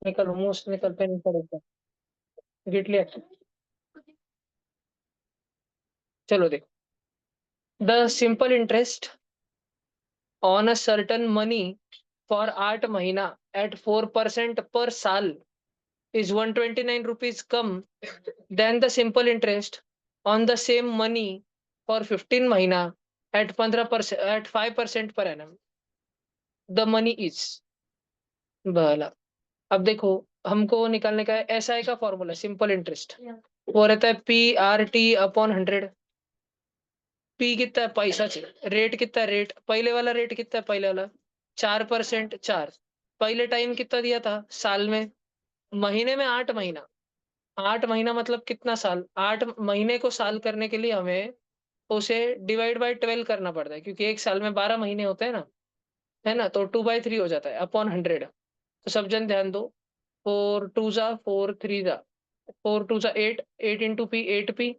निकल मोस्ट निकल पे निकल एकदम। गिट लिया। चलो देखो। The simple interest on a certain money for 8 महीना एट 4% पर साल is 129 rupees come than the simple interest on the same money for 15 महीना at 15% at 5% per annum. The money is भला। अब देखो, हमको निकालने का है एसआई का फॉर्मूला सिंपल इंटरेस्ट। वो रहता है P/T/100। पी कितना है पैसा चाहिए, रेट कितना है, रेट पहले वाला रेट कितना है, पहले वाला 4%। चार पहले टाइम कितना दिया था साल में, महीने में 8 महीना। 8 महीना मतलब कितना साल, 8 महीने को साल करने के लिए हमें उसे डिवाइड बाय 12 करना पड़ता है, क्योंकि एक साल में 12 महीने होते हैं ना, है ना। तो 2/3 हो जाता है अपॉन 100। तो सब जन ध्यान दो। 4 2 जा 4 3 जा 4 2 जा 8, 8 into P 8 P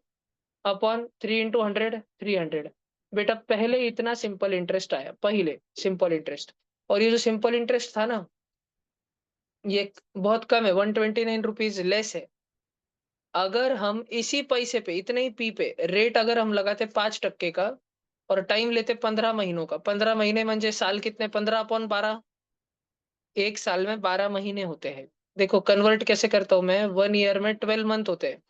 upon 3 into 100 300। बेटा पहले इतना सिंपल इंटरेस्ट आया, पहले सिंपल इंटरेस्ट। और ये जो सिंपल इंटरेस्ट था ना, ये बहुत कम है, 129 रुपीज लेस है। अगर हम इसी पैसे पे, इतने ही पी पे रेट अगर हम लगाते 5% का, और टाइम लेते 15 महीनों का, 15 महीने म्हणजे साल कितने, 15/12। एक साल में 12 महीने होते हैं। देखो कन्वर्ट कैसे करता हूं मैं, 1 ईयर में 12 मंथ होते हैं।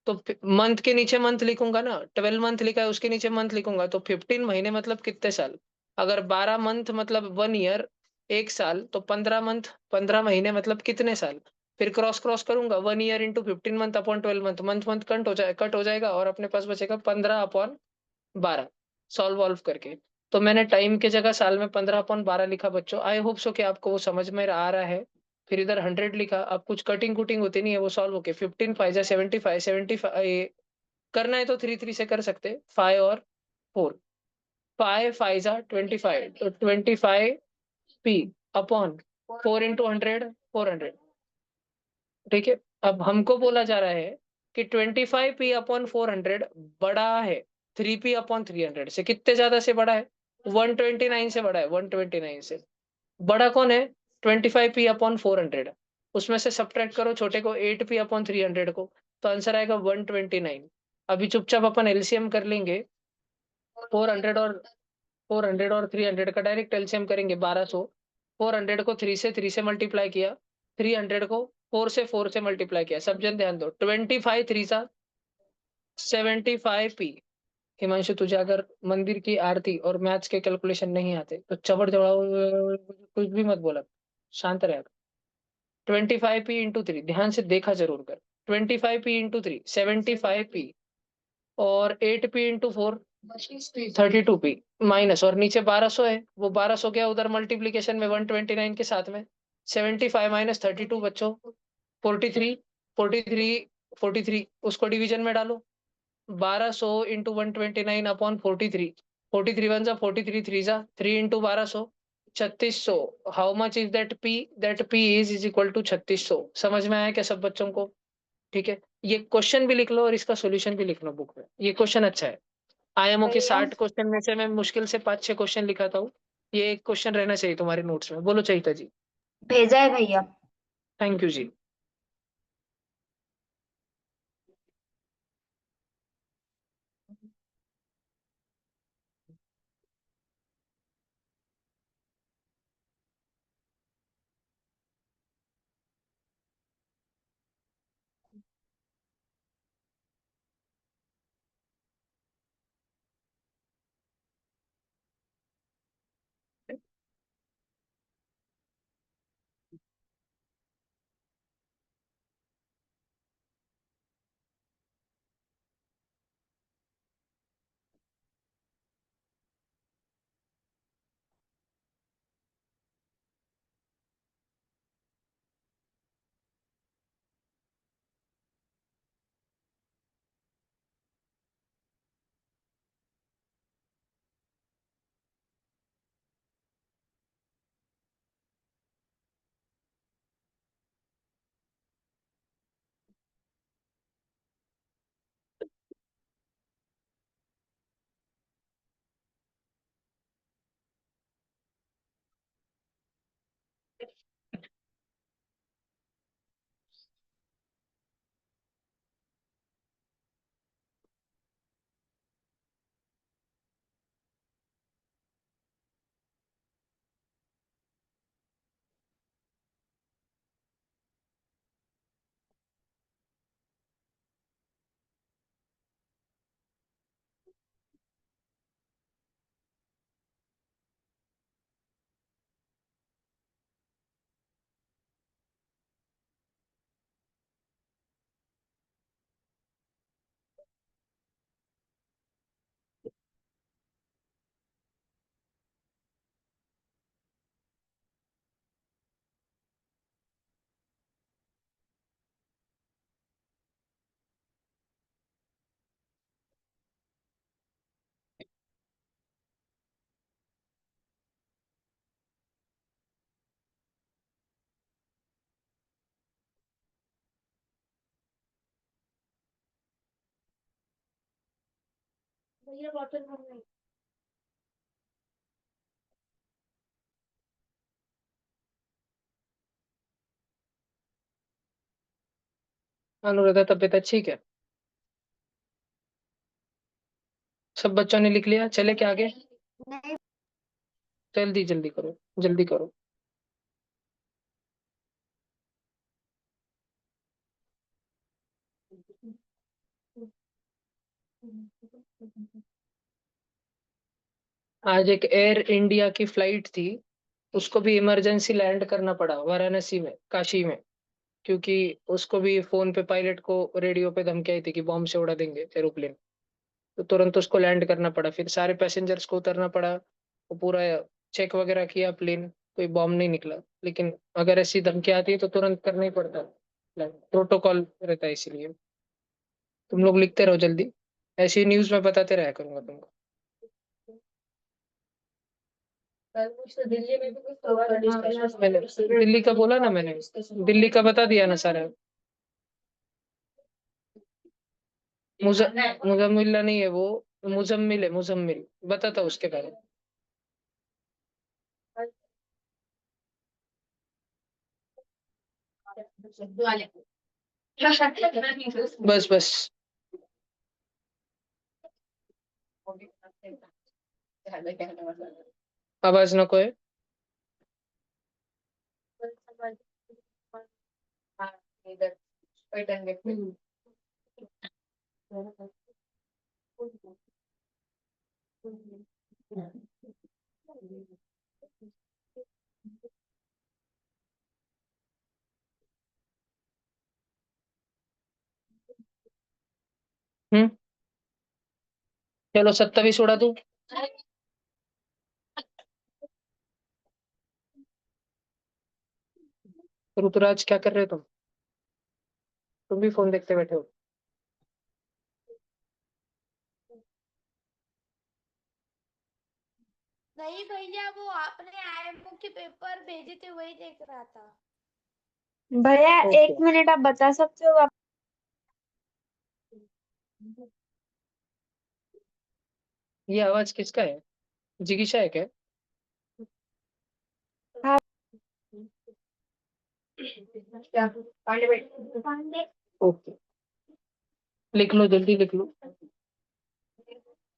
तो मंथ के नीचे मंथ लिखूंगा ना, 12 मंथ लिखा है उसके नीचे मंथ लिखूंगा, तो 15 महीने मतलब कितने साल। अगर 12 मंथ मतलब 1 ईयर, एक साल, तो 15 मंथ 15 महीने मतलब कितने साल। फिर क्रॉस क्रॉस करूंगा, 1 year into 15 month upon 12 month, month month cut हो जाएगा और अपने पास बचेगा 15/12। सॉल्व वॉल्व करके। तो मैंने टाइम की जगह साल में 15/12 लिखा बच्चों। आई होप सो कि आपको वो समझ में आ रहा है। फिर इधर 100 लिखा। अब कुछ कटिंग कुटिंग होती नहीं है, वो सॉल्व होके 15 5 जा 75 75 करना है तो 3 3 से कर सकते, 5 और 4। 5 5 जा 25, तो 25 पी अपॉन 4 इंटू 100 400। ठीक है। अब हमको बोला जा रहा है कि 25p/400 बड़ा है 3p/300 से। कितने ज्यादा से बड़ा है, 129 से बड़ा है, 129 से। बड़ा कौन है, 25p/400। उसमें से सब्ट्रैक्ट करो छोटे को, 8p/300 को, तो आंसर आएगा 129। अभी चुपचाप अपन एलसीएम कर लेंगे। 400 और 300 का डायरेक्ट एलसीएम करेंगे, 1200। 400 को 3 से मल्टीप्लाई किया, 300 को 4 से मल्टीप्लाई किया। सब जन ध्यान दो, 25 3 जा 75 पी। हिमांशु तुझे अगर मंदिर की आरती और मैथ्स के कैलकुलेशन नहीं आते तो चबड़ चढ़ाओ, कुछ भी मत बोला, शांत रहे। 25p/3, ध्यान से देखा जरूर कर। 25p/3 75p, और 8p/4 32p, माइनस, और नीचे 1200 है, वो 1200 क्या उधर मल्टीप्लीकेशन में 129 के साथ में। 75 - 32 बच्चों, 43। 43 43 उसको डिवीजन में डालो। 1200 × 129 अपॉन 43। 43 1 जा 43 3 जा 3 × 1200, 3600। How much is that P, that P is equal to 3600। समझ में आया क्या सब बच्चों को। ठीक है। ये क्वेश्चन भी लिख लो और इसका सॉल्यूशन भी लिख लो बुक में, ये क्वेश्चन अच्छा है। आईएमओ के भैया 60 क्वेश्चन में से मैं मुश्किल से 5 6 क्वेश्चन लिखाता हूँ। ये एक क्वेश्चन रहना चाहिए तुम्हारे नोट्स में। बोलो चैता जी। भेजा है भैया। थैंक यू जी। अनुराधा तबीयत अच्छी क्या? सब बच्चों ने लिख लिया, चले क्या आगे? जल्दी जल्दी करो, जल्दी करो। आज एक एयर इंडिया की फ्लाइट थी, उसको भी इमरजेंसी लैंड करना पड़ा वाराणसी में, काशी में। क्योंकि उसको भी फोन पे पायलट को रेडियो पे धमकी आई थी कि बॉम्ब से उड़ा देंगे एरोप्लेन। तो तुरंत उसको लैंड करना पड़ा, फिर सारे पैसेंजर्स को उतरना पड़ा। वो पूरा चेक वगैरह किया प्लेन, कोई बॉम्ब नहीं निकला। लेकिन अगर ऐसी धमकी आती है तो तुरंत करना ही पड़ता है, प्रोटोकॉल रहता है इसीलिए। तुम लोग लिखते रहो जल्दी, ऐसी न्यूज में बताते रहा करूंगा तुमको। दिल्ली में भी कुछ हुआ था डिस्कशन, मैंने दिल्ली का बोला ना, मैंने दिल्ली का बता दिया ना सारा। मुजम्मिला नहीं है वो, मुजम्मिल है, मुजम्मिल। बताता हूँ उसके बारे में। बस बस। आवाज नको है। हम्म। चलो 27 उड़ा दूं। ऋतुराज क्या कर रहे हो तुम भी फोन देखते बैठे हो। नहीं भैया, वो आपने आईएमओ के पेपर भेजे थे वही देख रहा था। भैया ओके। 1 मिनट, आप बता सकते हो आप? ये आवाज किसका है? जिगीशा है क्या? हाँ। क्या पांडे पांडे। ओके, लिख लो जल्दी लिख लो।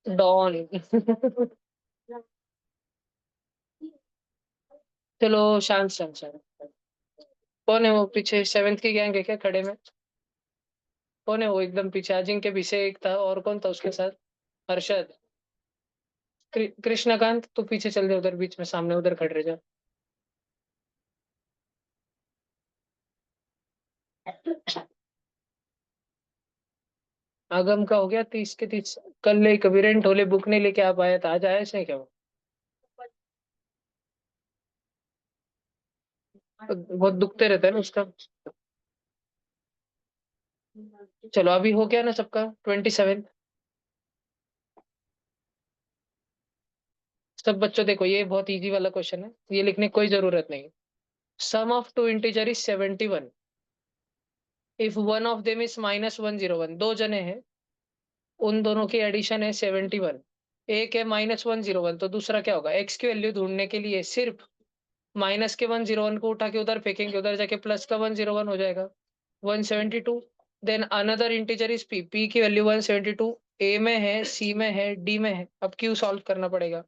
डॉन। चलो शांत शांत शांत। कौन है वो पीछे, सेवेंथ की गैंग है क्या खड़े में? कौन है वो एकदम पीछे? अजिंक्य अभिषेक था, और कौन था उसके साथ? हर्षद। कृष्णकांत, तू पीछे चल जा, उधर बीच में सामने उधर खड़े रह जा। आगम का हो गया 30 के 30। कल एक वीरेन ढोले बुक नहीं लेके आ पाया था, आज आया इसने क्या वो? तो बहुत दुखते रहता है ना उसका। चलो अभी हो गया ना सबका 27। सब बच्चों देखो, ये बहुत इजी वाला क्वेश्चन है, ये लिखने की कोई जरूरत नहीं। Sum of two integer is 71 if one of them is -101। दो जने हैं, उन दोनों की एडिशन है 71। एक है -101, तो दूसरा क्या होगा? एक्स की वैल्यू ढूंढने के लिए सिर्फ माइनस के 101 को उठा के उधर फेंकेंगे, उधर जाके प्लस का 101 हो जाएगा, 172। Then another integer is P, P की वैल्यू 172, ए में है, सी में है, डी में है। अब क्यू सॉल्व करना पड़ेगा।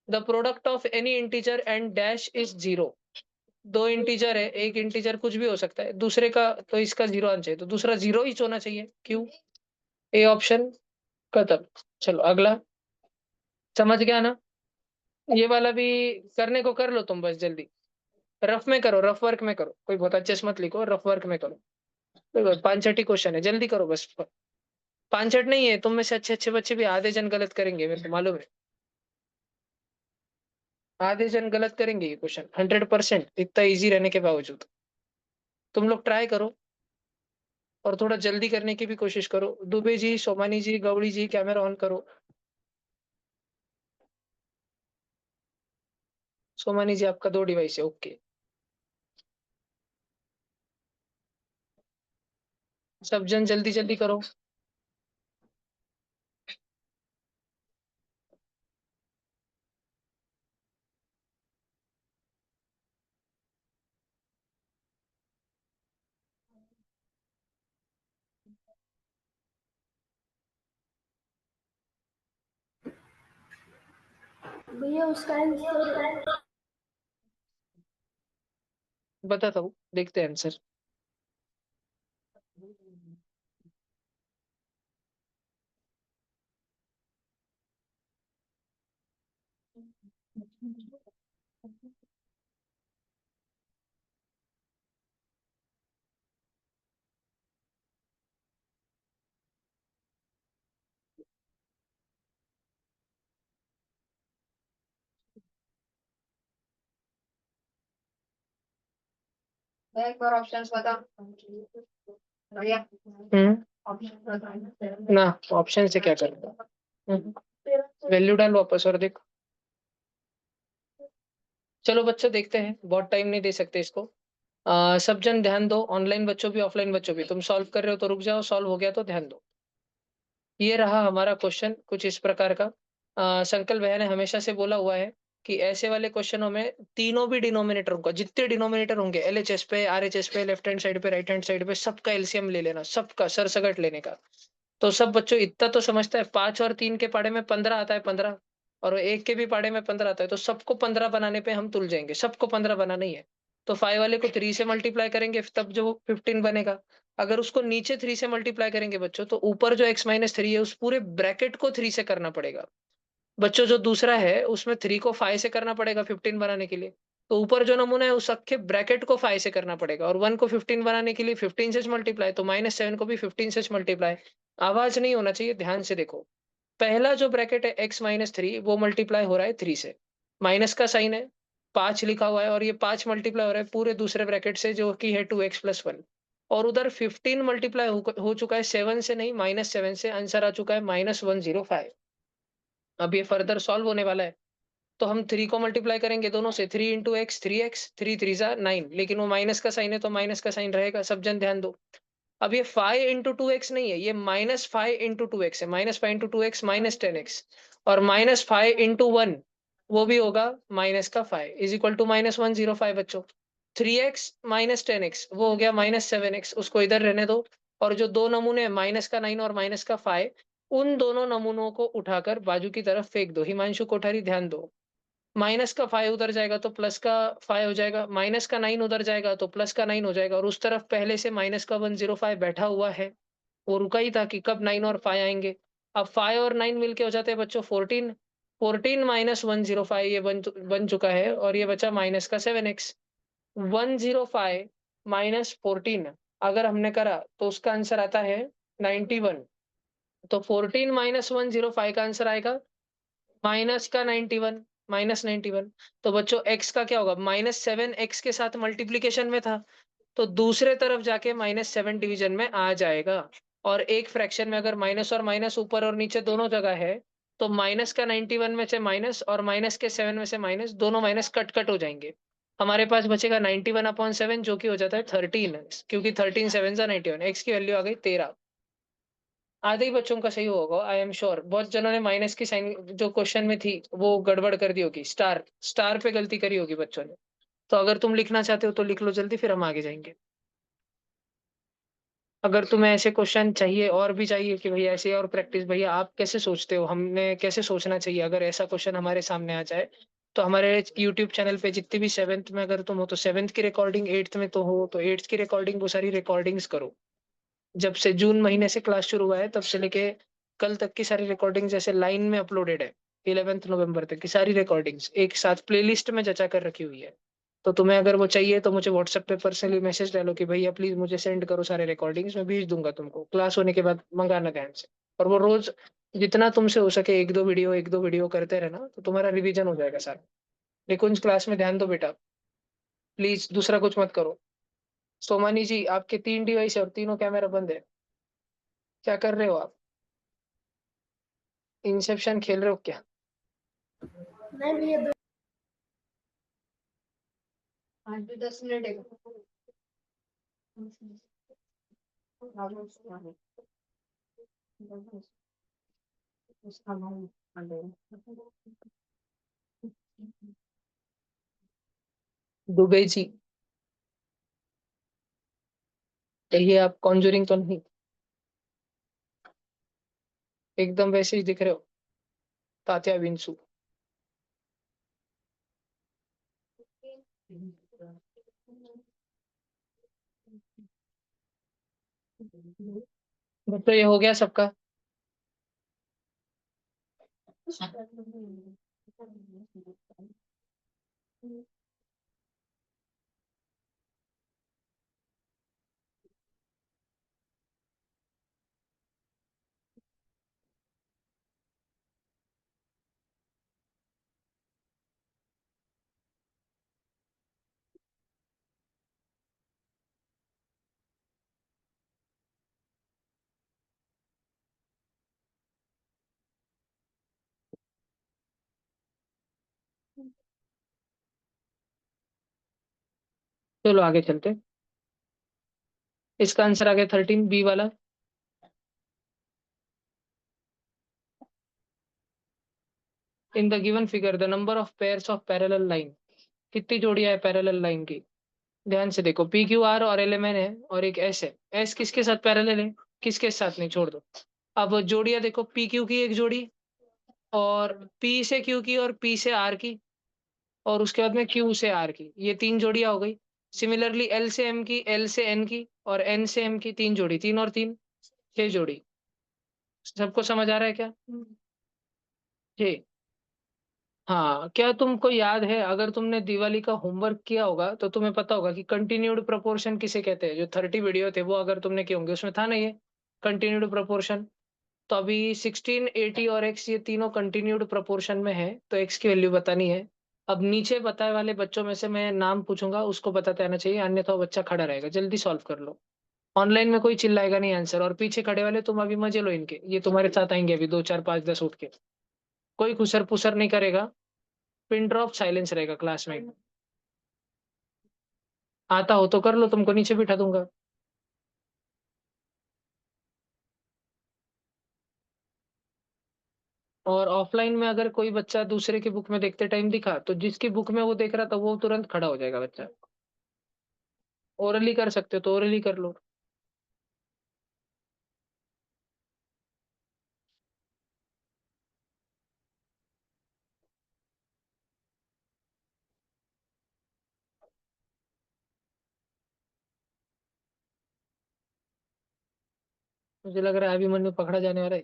The product of any integer and dash is zero. दो इंटीजर है, एक इंटीजर कुछ भी हो सकता है, दूसरे का तो इसका जीरो आना चाहिए, तो दूसरा जीरो ही होना चाहिए, क्यों? A option. खत्म। चलो अगला। समझ गया ना? ये वाला भी करने को कर लो तुम, बस जल्दी। रफ में करो, रफ वर्क में करो, कोई बहुत अच्छे से मत लिखो, रफ वर्क में करो। कोई 5 6 क्वेश्चन है, जल्दी करो बस। 5 6 नहीं है, तुम में से अच्छे अच्छे बच्चे भी आधे जन गलत करेंगे, मेरे को मालूम है। आधे जन गलत करेंगे ये क्वेश्चन 100%, इतना इजी रहने के बावजूद। तुम लोग ट्राई करो, और थोड़ा जल्दी करने की भी कोशिश करो। दुबे जी, सोमानी जी, गौड़ी जी, कैमरा ऑन करो। सोमानी जी आपका 2 डिवाइस है, ओके। सब जन जल्दी जल्दी करो। भैया उसका आंसर बताता हूँ, देखते हैं आंसर। एक बार ऑप्शंस बता भैया। ना, ऑप्शन से क्या करेगा? वैल्यू डाल वापस और देख। चलो बच्चों देखते हैं, बहुत टाइम नहीं दे सकते इसको। सब जन ध्यान दो, ऑनलाइन बच्चों भी ऑफलाइन बच्चों भी। तुम सॉल्व कर रहे हो तो रुक जाओ, सॉल्व हो गया तो ध्यान दो। ये रहा हमारा क्वेश्चन कुछ इस प्रकार का। संकल्प भैया ने हमेशा से बोला हुआ है कि ऐसे वाले क्वेश्चनों में तीनों भी डिनोमिनेटर होगा, जितने डिनोमिनेटर होंगे एलएचएस पे, आरएचएस पे, लेफ्ट हैंड साइड पे, राइट हैंड साइड पे, सबका एलसीएम ले लेना, सबका सरसगट लेने का। तो सब बच्चों इतना तो समझता है, 5 और 3 के पाड़े में 15 आता है, 15, और एक के भी पाड़े में 15 आता है, तो सबको 15 बनाने पे हम तुल जाएंगे, सबको 15 बनाना ही है। तो 5 वाले को 3 से मल्टीप्लाई करेंगे तब जो 15 बनेगा। अगर उसको नीचे 3 से मल्टीप्लाई करेंगे बच्चों, तो ऊपर जो x-3 है उस पूरे ब्रैकेट को 3 से करना पड़ेगा। बच्चों जो दूसरा है उसमें 3 को 5 से करना पड़ेगा 15 बनाने के लिए। तो ऊपर जो नमूना है उस अक्खे ब्रैकेट को 5 से करना पड़ेगा, और 1 को 15 बनाने के लिए 15 से मल्टीप्लाई, तो -7 को भी 15 से मल्टीप्लाई। आवाज नहीं होना चाहिए, ध्यान से देखो। पहला जो ब्रैकेट है x-3 वो मल्टीप्लाई हो रहा है 3 से, माइनस का साइन है, 5 लिखा हुआ है, और ये 5 मल्टीप्लाई हो रहा है पूरे दूसरे ब्रैकेट से जो कि है 2x+1। और उधर 15 मल्टीप्लाई हो चुका है 7 से, नहीं -7 से, आंसर आ चुका है -105। अब ये फर्दर सॉल्व होने वाला है। तो हम 3 को मल्टीप्लाई करेंगे दोनों से, 3 इंटू एक्स, 3x, 3 3 9, लेकिन वो माइनस का साइन है तो माइनस का साइन रहेगा, सब जन ध्यान दो। अब ये 5 इंटू 2x नहीं है, ये -5 इंटू 2x है, -5 इंटू 2x -10x। और -5 इंटू 1 वो भी होगा -5 इज इक्वल टू -105 बच्चों। 3x -10x वो हो गया -7x, उसको इधर रहने दो। और जो दो नमूने -9 और -5, उन दोनों नमूनों को उठाकर बाजू की तरफ फेंक दो। हिमांशु कोठारी ध्यान दो। -5 उधर जाएगा तो +5 हो जाएगा, -9 उधर जाएगा तो +9 हो जाएगा, और उस तरफ पहले से -105 बैठा हुआ है, वो रुका ही था कि कब 9 और 5 आएंगे। अब 5 और 9 मिलके हो जाते हैं बच्चों 14। 14 -105 ये बन चुका है, और ये बचा माइनस का 7x। 105 -14 अगर हमने करा तो उसका आंसर आता है 91। तो 14 -105 का आंसर आएगा माइनस का 91, -91। तो बच्चों x का क्या होगा, -7x के साथ मल्टीप्लीकेशन में था, तो दूसरे तरफ जाके -7 डिवीजन में आ जाएगा। और एक फ्रैक्शन में अगर माइनस और माइनस ऊपर और नीचे दोनों जगह है, तो माइनस का 91 में से माइनस और माइनस के 7 में से माइनस, दोनों माइनस कट कट हो जाएंगे। हमारे पास बचेगा 91/7 जो कि हो जाता है 13, क्योंकि 13 7 91, एक्स की वैल्यू आ गई 13। आधे ही बच्चों का सही होगा, आई एम श्योर। बहुत जनों ने माइनस की साइन जो क्वेश्चन में थी वो गड़बड़ कर दी होगी, स्टार स्टार पे गलती करी होगी बच्चों ने। तो अगर तुम लिखना चाहते हो तो लिख लो जल्दी, फिर हम आगे जाएंगे। अगर तुम्हें ऐसे क्वेश्चन चाहिए और भी चाहिए कि भैया ऐसे और प्रैक्टिस, भैया आप कैसे सोचते हो, हमने कैसे सोचना चाहिए, अगर ऐसा क्वेश्चन हमारे सामने आ जाए, तो हमारे यूट्यूब चैनल पे जितनी भी 7th में अगर तुम हो तो 7th की रिकॉर्डिंग, 8th में तो हो तो 8th की रिकॉर्डिंग, वो सारी रिकॉर्डिंग्स करो। जब से जून महीने से क्लास शुरू हुआ है तब से लेके कल तक की सारी रिकॉर्डिंग जैसे लाइन में अपलोडेड है, 11 नवंबर तक की सारी रिकॉर्डिंग्स एक साथ प्लेलिस्ट में जचा कर रखी हुई है। तो तुम्हें अगर वो चाहिए तो मुझे व्हाट्सएप पे पर्सनली मैसेज डालो कि भैया प्लीज मुझे सेंड करो सारे रिकॉर्डिंग्स, मैं भेज दूंगा तुमको, क्लास होने के बाद मंगाना ध्यान से। और वो रोज जितना तुमसे हो सके एक दो वीडियो करते रहना, तो तुम्हारा रिवीजन हो जाएगा सारा। निकुंज क्लास में ध्यान दो बेटा, प्लीज दूसरा कुछ मत करो। सोमानी जी आपके 3 डिवाइस है और तीनों कैमरा बंद है, क्या कर रहे हो आप? इंसेप्शन खेल रहे हो क्या? नहीं भैया आज भी 10 मिनट है। दुबे जी कहिए, आप कॉन्जूरिंग तो नहीं? एकदम वैसे ही दिख रहे हो, तात्या विंसू। तो ये हो गया सबका। चलो आगे चलते। इसका आंसर आ गया 13 बी वाला। In the given figure the number of pairs of parallel line, कितनी जोड़ियां है पैरेलल लाइन की। ध्यान से देखो, पी क्यू आर और एल एम एन है और एक एस है। एस किसके साथ पैरेलल है, किसके साथ नहीं, छोड़ दो। अब जोड़ियां देखो, पी क्यू की एक जोड़ी, और पी से क्यू की, और पी से आर की, और उसके बाद में क्यू से आर की, ये तीन जोड़ियां हो गई। सिमिलरली एल से एम की, एल से एन की, और एन से एम की, तीन जोड़ी, तीन और तीन, छह जोड़ी। सबको समझ आ रहा है क्या। जी। हाँ, क्या तुमको याद है, अगर तुमने दिवाली का होमवर्क किया होगा तो तुम्हें पता होगा कि कंटिन्यूड प्रोपोर्शन किसे कहते हैं। जो 30 वीडियो थे वो अगर तुमने किए होंगे, उसमें था ना ये कंटिन्यूड प्रोपोर्शन। तो अभी 16, 80 और एक्स, ये तीनों कंटिन्यूड प्रोपोर्शन में है, तो एक्स की वैल्यू बतानी है। अब नीचे बताए वाले बच्चों में से मैं नाम पूछूंगा, उसको बताते आना चाहिए, अन्यथा वो बच्चा खड़ा रहेगा। जल्दी सॉल्व कर लो। ऑनलाइन में कोई चिल्लाएगा नहीं आंसर, और पीछे खड़े वाले तुम अभी मजे लो इनके, ये तुम्हारे साथ आएंगे अभी 2 4 5 10 उठ के। कोई खुसर पुसर नहीं करेगा, पिन ड्रॉप साइलेंस रहेगा क्लास में। आता हो तो कर लो, तुमको नीचे बिठा दूंगा। और ऑफलाइन में अगर कोई बच्चा दूसरे की बुक में देखते टाइम दिखा, तो जिसकी बुक में वो देख रहा था वो तुरंत खड़ा हो जाएगा बच्चा। ओरली कर सकते हो तो ओरली कर लो। मुझे लग रहा है अभिमन्यु पकड़ा जाने वाला है।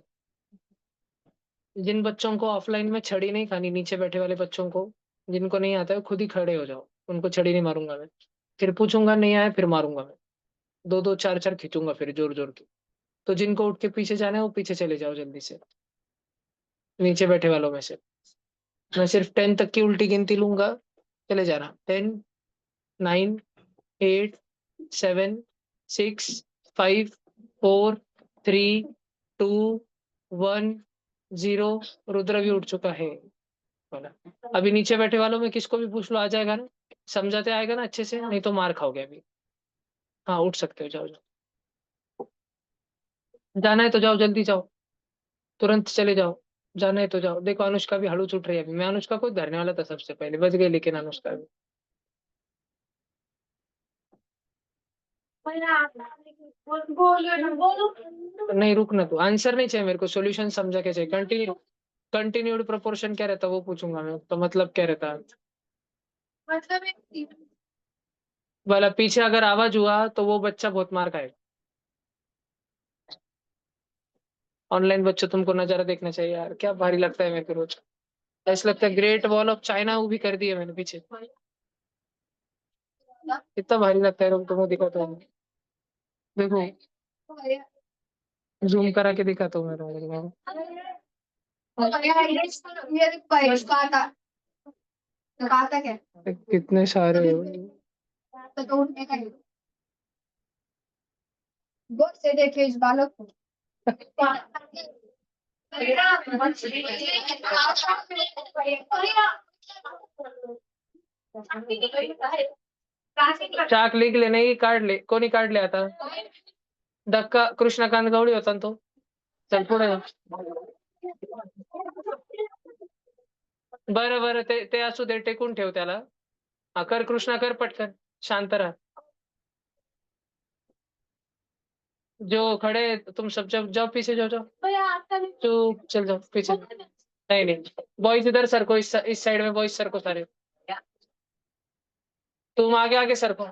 जिन बच्चों को ऑफलाइन में छड़ी नहीं खानी, नीचे बैठे वाले बच्चों को, जिनको नहीं आता है, खुद ही खड़े हो जाओ, उनको छड़ी नहीं मारूंगा मैं। फिर पूछूंगा नहीं आया, फिर मारूंगा मैं। दो दो चार चार खींचूंगा फिर जोर जोर के। तो जिनको उठ के पीछे जाना है वो पीछे चले जाओ जल्दी से, नीचे बैठे वालों में से। मैं सिर्फ 10 तक की उल्टी गिनती लूंगा, चले जाना। 10, 9, 8, 7, 6, 5, 4, 3, 2, 1, 0। रुद्र भी उठ चुका है वाला। अभी नीचे बैठे वालों में किसको भी पूछ लो, आ जाएगा ना। समझाते आएगा ना अच्छे से, नहीं तो मार खाओगे अभी। हाँ, उठ सकते हो, जाओ जाओ। जाना है तो जाओ, जल्दी जाओ, तुरंत चले जाओ। जाना है तो जाओ। देखो अनुष्का भी हड़ू छूट रही है अभी, मैं अनुष्का को धरने वाला था सबसे पहले, बच गई लेकिन अनुष्का भी। नहीं, रुकना तू, आंसर नहीं चाहिए मेरे को, सॉल्यूशन समझा के चाहिए। कंटिन्यूड प्रोपोर्शन क्या रहता है वो पूछूंगा मैं, तो मतलब क्या रहता है। मतलब वाला पीछे अगर आवाज हुआ तो वो बच्चा बहुत मार खाएगा। ऑनलाइन बच्चों, तुमको नजारा देखना चाहिए यार, क्या भारी लगता है मेरे को रोज। ऐसा लगता है ग्रेट वॉल ऑफ चाइना वो भी कर दी है मैंने पीछे। इतना भारी लगता है, तुमको दिखाता हूँ। देखो, जूम करा के दिखाता हूँ मैं तुमको। ये कहा था क्या। कितने सारे। तो उठने का गौर से देखिए इस बालक को। चाक लिख ले, नाही काढ ले, कोणी काढले आता। धक्का कृष्णकांत गवळी होता ना तो। चल पुढे जा. बरं बरं, ते ते असू दे, टेकून ठेव त्याला. हा, कर कृष्णा, कर पटकन. शांत राहा. जो खड़े तुम सब जाओ जाओ पीछे जाओ जाओ भैया आपका भी चुप चल जाओ पीछे नहीं नहीं बॉयज इधर सर को इस साइड में बॉयज सर को सारे तुम आगे आगे सर को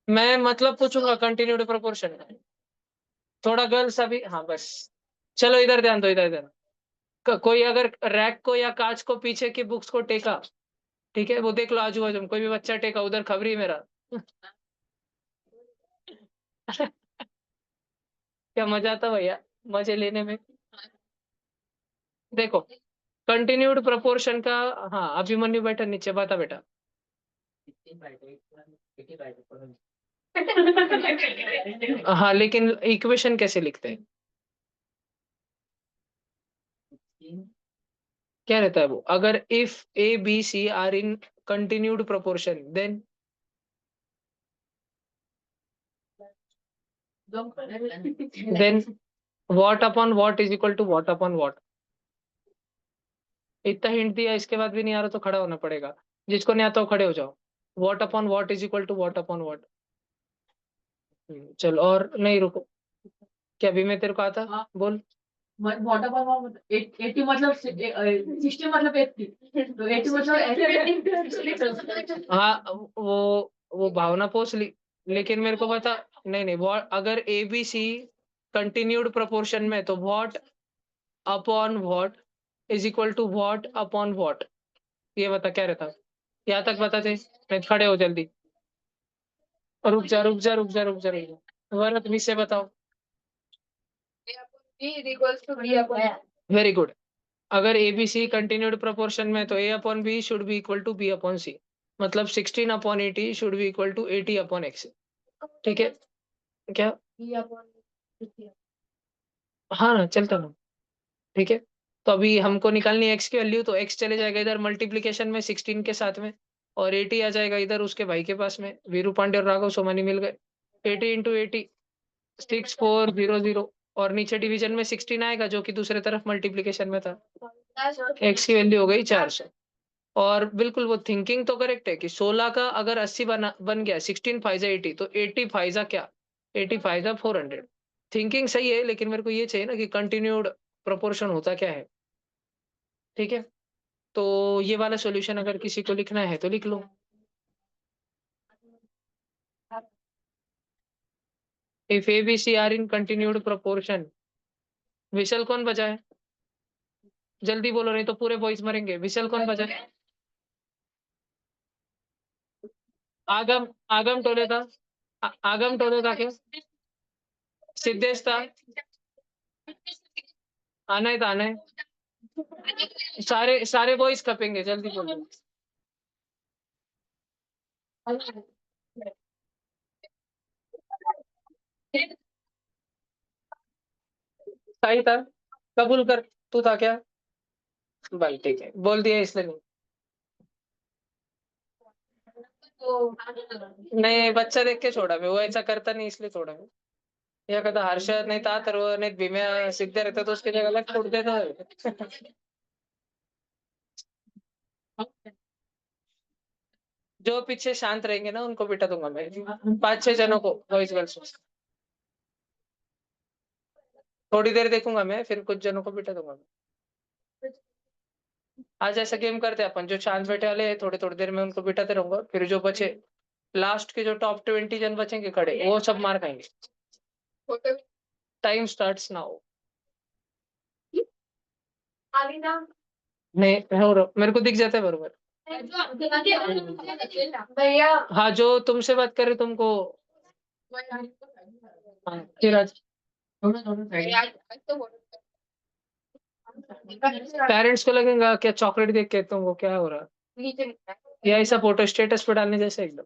मैं मतलब पूछूंगा कंटिन्यूड प्रोपोर्शन थोड़ा गर्ल्स अभी हाँ बस चलो इधर ध्यान दो इधर इधर कोई अगर रैक को या कांच को पीछे की बुक्स को टेका ठीक है वो देख लो आजू बाजू में कोई भी बच्चा टेका उधर खबरी मेरा क्या मजा आता भैया मजे लेने में देखो कंटिन्यूड प्रोपोर्शन का हाँ अभिमन्यु बैठा नीचे बता बेटा हाँ लेकिन इक्वेशन कैसे लिखते हैं क्या रहता है वो अगर if A B C are in continued proportion then what upon what is equal to what upon what इतना हिंट दिया इसके बाद भी नहीं आ रहा तो खड़ा होना पड़ेगा जिसको नहीं आता वो खड़े हो जाओ what upon what is equal to what upon what चल और नहीं रुको क्या भी मैं तेरे को आता हाँ। बोल वाटर बॉल 80 मतलब 60 मतलब 80 तो 80 मतलब हाँ वो भावना पोस ली लेकिन मेरे को बता नहीं नहीं व्हाट अगर A B C continued proportion में तो what upon what is equal to what upon what ये बता क्या रहता यहाँ तक बता दे नहीं खड़े हो जल्दी रुक जा रुक जा रुक जा रुक जा रुक जा वरत भी से बताओ वेरी गुड अगर A B C continued proportion में तो A upon B should be equal to B upon C मतलब 16 upon 80 should be equal to 80 upon X ठीक है क्या हाँ ना चलता ना ठीक है तो अभी हमको निकालनी है एक्स की वैल्यू तो एक्स चले जाएगा इधर मल्टीप्लीकेशन में 16 के साथ में और 80 आ जाएगा इधर उसके भाई के पास में वीरू पांडे और राघव सोमानी मिल गए 80 इंटू 80 6400 और नीचे डिवीजन में 16 आएगा जो कि दूसरे तरफ मल्टीप्लीकेशन में था एक्स की वैल्यू हो गई 400 और बिल्कुल वो थिंकिंग तो करेक्ट है कि 16 का अगर 80 बन गया 16 फाइजा 80 तो 80 फाइजा क्या 80 फाइजा 400 थिंकिंग सही है लेकिन मेरे को ये चाहिए ना कि कंटिन्यूड प्रोपोर्शन होता क्या है ठीक है तो ये वाला सॉल्यूशन अगर किसी को लिखना है तो लिख लो if A B C are in continued proportion whistle कौन बजाए जल्दी बोलो नहीं तो पूरे बॉयज मरेंगे विशल कौन बजाए आगम आगम टोले था आगम टोले था क्या सिद्धेश था आना है तो आना है सारे सारे बॉयज कपेंगे जल्दी बोलो सही था कबूल कर तू था क्या भाई ठीक है बोल दिया इसलिए नहीं बच्चा देख के छोड़ा मैं वो ऐसा करता नहीं इसलिए छोड़ा मैं या कहता हर्षद नहीं था तर वो नहीं भीम्या सीधे रहता तो उसकी जगह अलग छोड़ देता जो पीछे शांत रहेंगे ना उनको बिठा दूंगा मैं 5-6 जनों को बॉयज गर्ल्स थोड़ी देर देखूंगा मैं फिर कुछ जनों को बिठा दूंगा आज ऐसा गेम करते हैं अपन जो शांत बैठे वाले हैं थोड़ी थोड़ी देर में उनको बिठाते रहूंगा फिर जो बचे लास्ट के जो टॉप 20 जन बचेंगे खड़े वो सब मार खाएंगे टाइम स्टार्ट्स नाउ नहीं हो रहा मेरे को दिख जाता है बरोबर भैया हाँ जो तुमसे बात करे तुमको हाँ फिर आज पेरेंट्स को लगेगा क्या चॉकलेट देख के तुमको क्या हो रहा या ऐसा फोटो स्टेटस पे डालने जैसे एकदम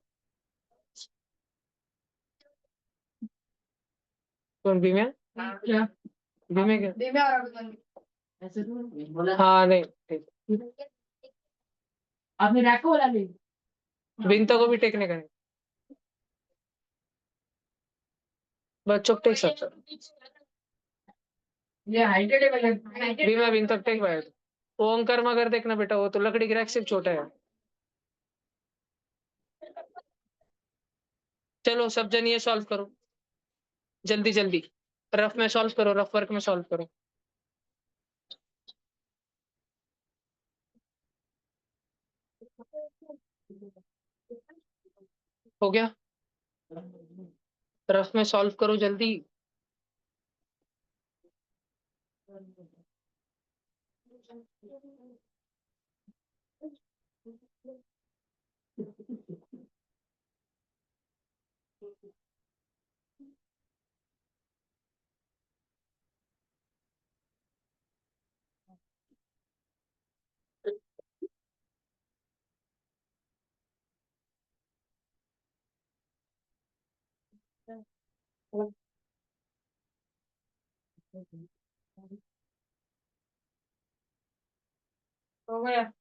कौन भीम है भीम है क्या भीम्या और अभिमन्यु। ऐसे तो बोला हाँ नहीं ठीक आपने रैक को बोला ले बिनता को भी टेकने का नहीं बच्चों को टेक सकता ये हाइटेड है भीमा बिन तक टेक पाया ओंकार मगर देखना बेटा वो तो लकड़ी क्रैक सिर्फ छोटा है चलो सब जन ये सॉल्व करो जल्दी जल्दी रफ में सॉल्व करो, रफ वर्क में सॉल्व करो। हो गया, रफ में सॉल्व करो जल्दी। हो गया।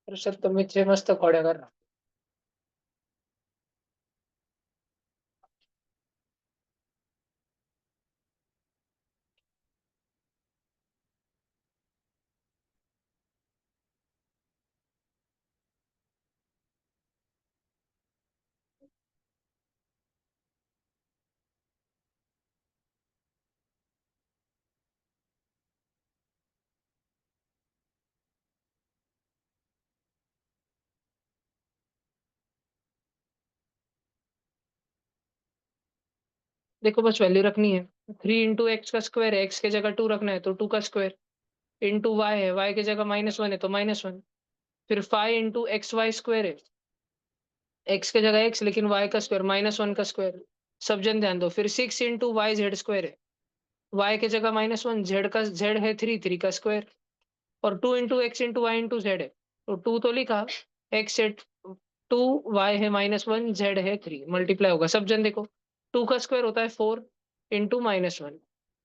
सर तुम्ही जे मस्त खोड्या कर. देखो बस वैल्यू रखनी है. 3 × x का स्क्वायर है, x की जगह 2 रखना है तो 2 का स्क्वायर इंटू y है, y की जगह -1 है तो -1. फिर 5 × xy² है, x की जगह x लेकिन y का स्क्वायर -1 का स्क्वायर. सब जन ध्यान दो. फिर 6 × yz² है, y की जगह -1, z है 3, 3 का स्क्वायर. और 2 × x × y × z है तो 2 तो लिखा, x है 2, y है -1, z है 3, मल्टीप्लाई होगा. सब जन देखो, 2 का स्क्वायर होता है 4 इंटू -1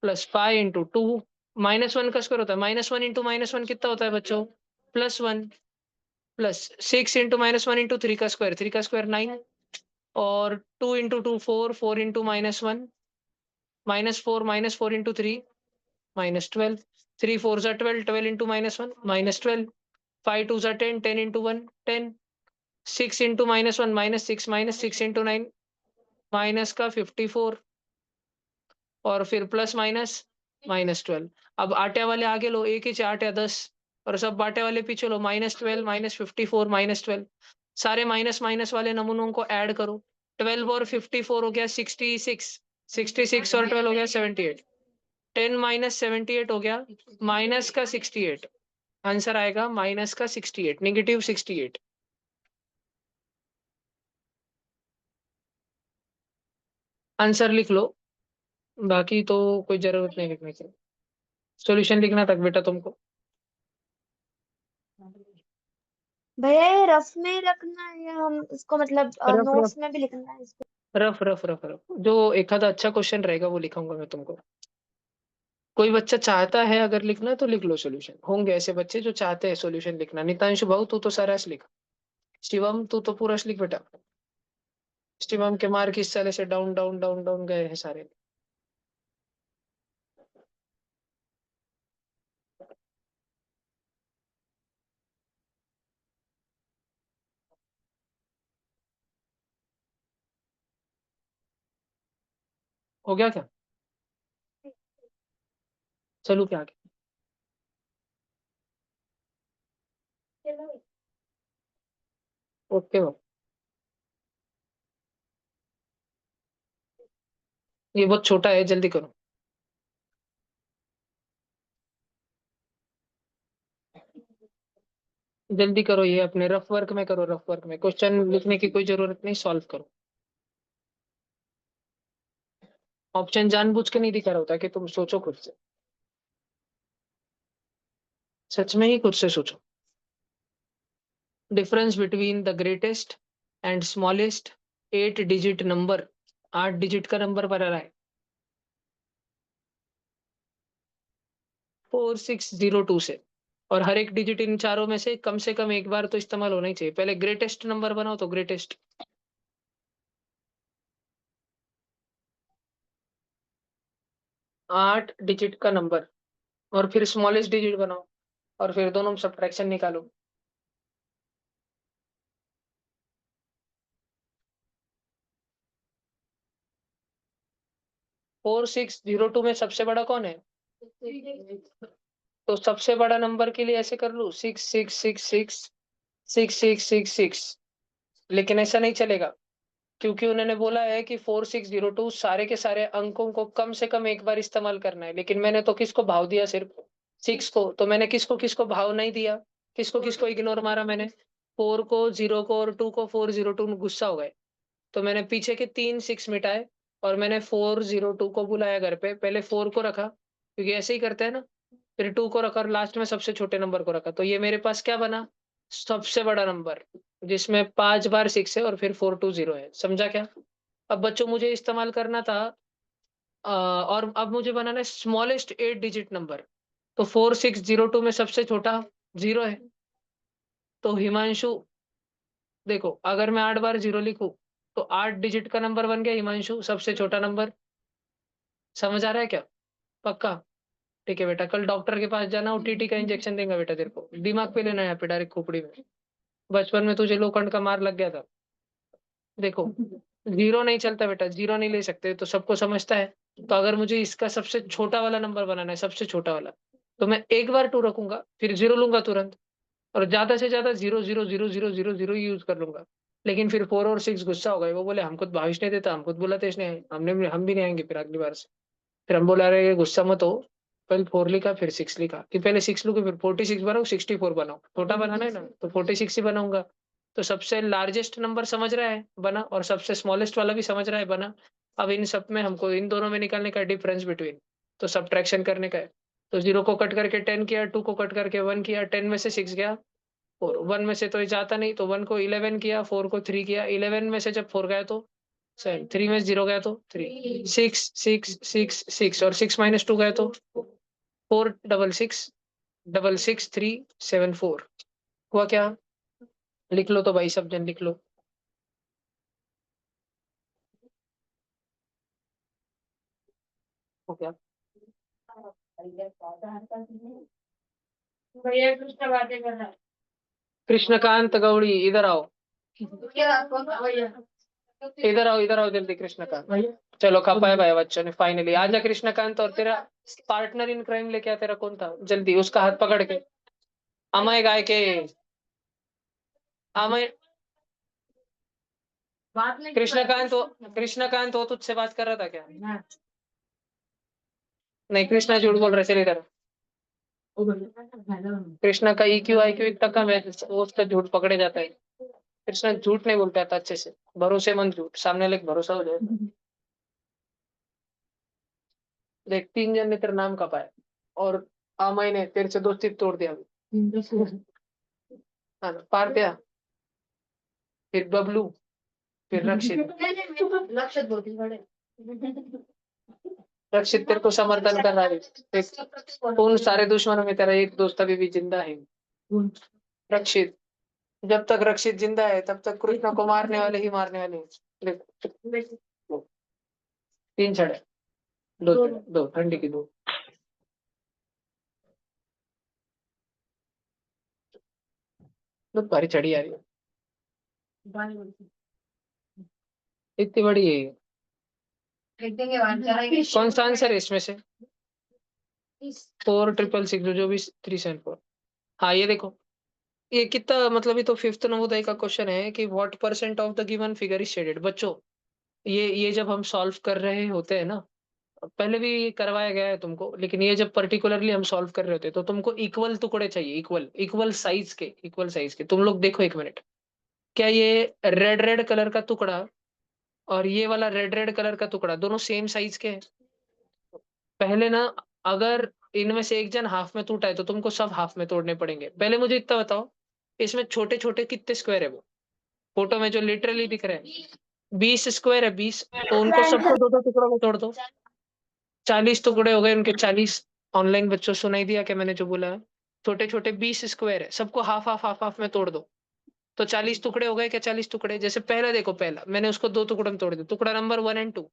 प्लस 5 × 2, -1 का स्क्वायर होता है -1 इंटू -1 कितना होता है बच्चों, +1, प्लस 6 × -1 × 3 का स्क्वायर, 3 का स्क्वायर 9, और 2 × 2 4, 4 इंटू -1 -4, -4 इंटू 3 -12, 3 4 जा 12, 12 इंटू -1 -12, 5 2 जा 10, 10 इंटू 1 10, 6 इंटू -1 -6, -6 इंटू 9 माइनस का 54, और फिर प्लस माइनस -12. अब आटे वाले आगे लो, एक ही 8 या 10, और सब बाटे वाले पीछे लो, -12 -54 -12. सारे माइनस माइनस वाले नमूनों को ऐड करो. 12 और 54 हो गया 66, 66 और 12 हो गया 78, 10 -78 हो गया माइनस का 68. आंसर आएगा माइनस का 68, -68. आंसर लिख लो, बाकी तो कोई जरूरत नहीं लिखने की. सॉल्यूशन लिखना तक बेटा तुमको. भैया ये रफ में ही रखना है या हम इसको मतलब रफ रफ नोट्स में भी लिखना है इसको? रफ रफ रफ रफ जो एक आधा अच्छा क्वेश्चन रहेगा वो लिखाऊंगा मैं तुमको. कोई बच्चा चाहता है अगर लिखना तो लिख लो सॉल्यूशन. होंगे ऐसे बच्चे जो चाहते हैं सॉल्यूशन लिखना. नितांशु भाऊ तू तो सारा लिख. शिवम तू तो पूरा लिख बेटा. शिवम के मार्क इस साल से डाउन डाउन डाउन डाउन गए हैं सारे. हो गया क्या? चलो क्या आगे. ओके भाऊ, ये बहुत छोटा है, जल्दी करो. जल्दी करो, ये अपने रफ वर्क में करो. रफ वर्क में क्वेश्चन लिखने की कोई जरूरत नहीं, सॉल्व करो. ऑप्शन जानबूझ के नहीं दिखा रहा होता कि तुम सोचो खुद से. सच में ही खुद से सोचो। Difference between the greatest and smallest 8 digit number, 8 digit का नंबर बना रहा है 4602 से, और हर एक डिजिट इन चारों में से कम एक बार तो इस्तेमाल होना ही चाहिए। पहले ग्रेटेस्ट नंबर बनाओ, तो ग्रेटेस्ट 8 डिजिट का नंबर, और फिर स्मॉलेस्ट डिजिट बनाओ, और फिर दोनों में सब्ट्रैक्शन निकालो। फोर सिक्स जीरो टू में सबसे बड़ा कौन है? तो सबसे बड़ा नंबर के लिए ऐसे कर लूं, 6666 लेकिन ऐसा नहीं चलेगा, क्योंकि उन्होंने बोला है कि 4602 सारे के सारे अंकों को कम से कम एक बार इस्तेमाल करना है। लेकिन मैंने तो किसको भाव दिया? सिर्फ 6 को। तो मैंने किसको किसको भाव नहीं दिया, किसको किसको इग्नोर मारा मैंने? 4 को, 0 को और 2 को। 402 में गुस्सा हो गए, तो मैंने पीछे के 3 6 मिटाए, और मैंने 402 को बुलाया घर पे। पहले 4 को रखा, क्योंकि ऐसे ही करते हैं ना, फिर 2 को रखा, और लास्ट में सबसे छोटे नंबर को रखा। तो ये मेरे पास क्या बना? सबसे बड़ा नंबर, जिसमें 5 बार 6 है और फिर 420 है। समझा क्या? अब बच्चों मुझे इस्तेमाल करना था, और अब मुझे बनाना है स्मॉलेस्ट 8 डिजिट नंबर। तो 4602 में सबसे छोटा 0 है। तो हिमांशु, देखो अगर मैं 8 बार 0 लिखूं, तो 8 डिजिट का नंबर बन गया हिमांशु, सबसे छोटा नंबर। समझ आ रहा है क्या? पक्का? ठीक है बेटा, कल डॉक्टर के पास जाना, टीटी का इंजेक्शन देगा बेटा तेरे को। दिमाग पे लेना है यहाँ पे, डायरेक्ट खोपड़ी में। बचपन में तुझे लोखंड का मार लग गया था। देखो, जीरो नहीं चलता बेटा, जीरो नहीं ले सकते, तो सबको समझता है। तो अगर मुझे इसका सबसे छोटा वाला नंबर बनाना है, सबसे छोटा वाला, तो मैं एक बार 2 रखूंगा, फिर 0 लूंगा तुरंत, और ज्यादा से ज्यादा 0 0 0 0 0 0 यूज कर लूंगा। लेकिन फिर 4 और 6 गुस्सा हो गए, वो बोले हमको तो भाविश नहीं देता, हमको तो बोला तेज नहीं, हम भी नहीं आएंगे फिर अगली बार से। फिर हम बोला, अरे गुस्सा मत हो, पहले 4 लिखा फिर 6 लिखा, कि पहले 6 लूंगा फिर 46 बनाओ, 64 बनाओ। छोटा बनाना है ना, तो 46 ही बनाऊंगा। तो सबसे लार्जेस्ट नंबर समझ रहा है बना, और सबसे स्मॉलेस्ट वाला भी समझ रहा है बना। अब इन सब में हमको इन दोनों में निकालने का डिफरेंस बिटवीन, तो सब्ट्रैक्शन करने का है। तो 0 को कट करके 10 किया, 2 को कट करके 1 किया, 10 में से 6 गया, और 1 में से तो ये जाता नहीं, तो 1 को 11 किया, 4 को 3 किया, 11 में से जब 4 गया तो 7, 3 में 0 गया तो 3, 6 6 6 6, और 6 माइनस 2 गया तो 4 डबल 6 डबल 6 3 7 4। हुआ क्या? लिख लो तो भाई, सब जन लिख लो। हो गया? भैया कुछ तो बातें कर रहा है। कृष्णकांत गौड़ी, इधर आओ, भैया इधर आओ जल्दी कृष्णकांत। भैया चलो खपाए भाई बच्चों ने, फाइनली आजा कृष्णकांत। और तेरा पार्टनर इन क्राइम लेके आ, तेरा कौन था? जल्दी उसका हाथ पकड़ के। अमय गाय के, अमय, बात नहीं कृष्णकांत वो तुझसे बात कर रहा था क्या? हाँ, नहीं, कृष्णा झूठ बोल रहे, चल इधर। वो भैया हेलो कृष्णा का EQ IQ इतना कम है, वो उसका झूठ पकड़े जाता है। कृष्णा झूठ नहीं बोलता था अच्छे से, भरोसेमंद झूठ, सामने वाले को भरोसा हो जाए। देख, 3 जन ने तेरा नाम कपाया, और अमय ने तेरे से दोस्ती तोड़ दिया। हाँ ना, पार दिया, फिर बबलू, फिर रक्षित। लक्षित बोलती बड़े रक्षित तेरे को समर्थन कर रहा है। देख, उन सारे दुश्मनों में तेरा एक दोस्त अभी भी जिंदा है, रक्षित। जब तक रक्षित जिंदा है, तब तक कृष्णा को मारने वाले ही मारने वाले हैं। देख, 3 छड़े, 2 छड़े, 2 ठंडी की 2। बहुत भारी चढ़ी आ रही है, इतनी बड़ी है ये। लिख देंगे वहां चलाएंगे कौन सा आंसर है इसमें से? 4666, जो भी 374। हाँ ये देखो, ये कितना, मतलब ये तो 5th नवोदय का क्वेश्चन है कि what percent of the given figure is shaded. बच्चों, ये जब हम सॉल्व कर रहे होते हैं ना, पहले भी करवाया गया है तुमको, लेकिन ये जब पर्टिकुलरली हम सॉल्व कर रहे होते हैं, तो तुमको इक्वल टुकड़े चाहिए, इक्वल इक्वल साइज के। तुम लोग देखो 1 मिनट, क्या ये रेड रेड कलर का टुकड़ा और ये वाला रेड रेड कलर का टुकड़ा दोनों सेम साइज के हैं? पहले ना, अगर इनमें से एक जन हाफ में टूटा है तो तुमको सब हाफ में तोड़ने पड़ेंगे। पहले मुझे इतना बताओ, इसमें छोटे छोटे कितने स्क्वायर है? वो फोटो में जो लिटरली दिख रहे हैं 20 स्क्वायर है, 20, तो उनको सबको दो दो टुकड़ों में तोड़ दो। 40 टुकड़े हो गए उनके 40। ऑनलाइन बच्चों सुनाई दिया क्या मैंने जो बोला है? छोटे छोटे 20 स्क्वायर है, सबको हाफ हाफ हाफ हाफ में तोड़ दो। तो 40 टुकड़े हो गए क्या? 40 टुकड़े। जैसे पहला देखो, पहला मैंने उसको 2 टुकड़ों में तोड़ दिया, टुकड़ा नंबर 1 एंड 2,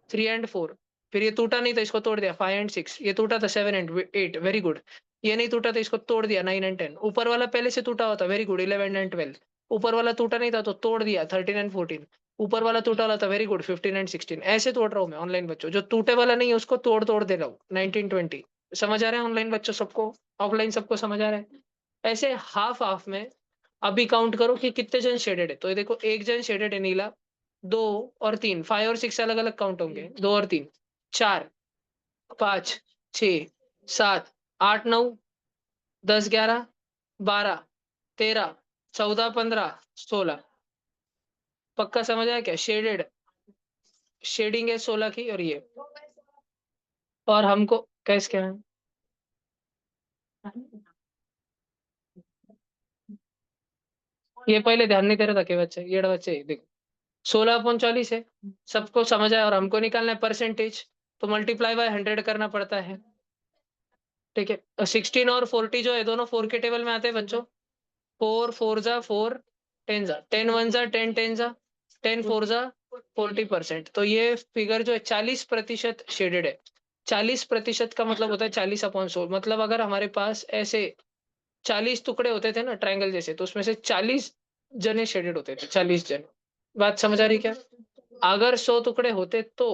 3 एंड 4। फिर ये टूटा नहीं था, इसको तोड़ दिया 5 एंड 6। ये टूटा था 7 एंड 8, वेरी गुड। ये नहीं टूटा था, इसको तोड़ दिया 9 एंड 10। ऊपर वाला पहले से टूटा हुआ था, वेरी गुड, 11 एंड 12। ऊपर वाला टूटा नहीं था तो तोड़ दिया 13 एंड 14। ऊपर वाला टूटा वाला था, वेरी गुड, 15 एंड 16। ऐसे तोड़ रहा हूँ मैं ऑनलाइन बच्चों, जो टूटे वाला नहीं है उसको तोड़ तोड़ दे रहा हूँ। 19 20 समझ आ रहा है ऑनलाइन बच्चों सबको? ऑफलाइन सबको समझ आ रहा है? ऐसे हाफ हाफ में अभी काउंट करो कि कितने जन शेडेड है। तो ये देखो, एक जन शेडेड है नीला, 2 और 3, 5 और 6 अलग अलग काउंट होंगे, 2 और 3, 4, 5, 6, 7, 8, 9, 10, 11, 12, 13, 14, 15, 16। पक्का समझ आया क्या? शेडेड, शेडिंग है 16 की। और ये, और हमको कैसे क्या है? ये पहले ध्यान नहीं दे रहा था कि बच्चे, ये बच्चे देखो, 16/40 है, सबको समझ आया। और हमको निकालना है परसेंटेज, तो मल्टीप्लाई बाय 100 करना पड़ता है। ठीक है, 16 और 40 जो है दोनों 4 के टेबल में आते हैं बच्चों। 4 4 जा 4, 10 जा 10, 1 जा 10, 10 जा 10, 4 जा 40%। तो ये फिगर जो है 40% शेडेड है। 40% का मतलब होता है 40/100। मतलब अगर हमारे पास ऐसे 40 टुकड़े होते थे ना ट्रायंगल जैसे, तो उसमें से 40 जने शेडेड होते थे, 40 जन। बात समझ आ रही क्या? अगर 100 टुकड़े होते तो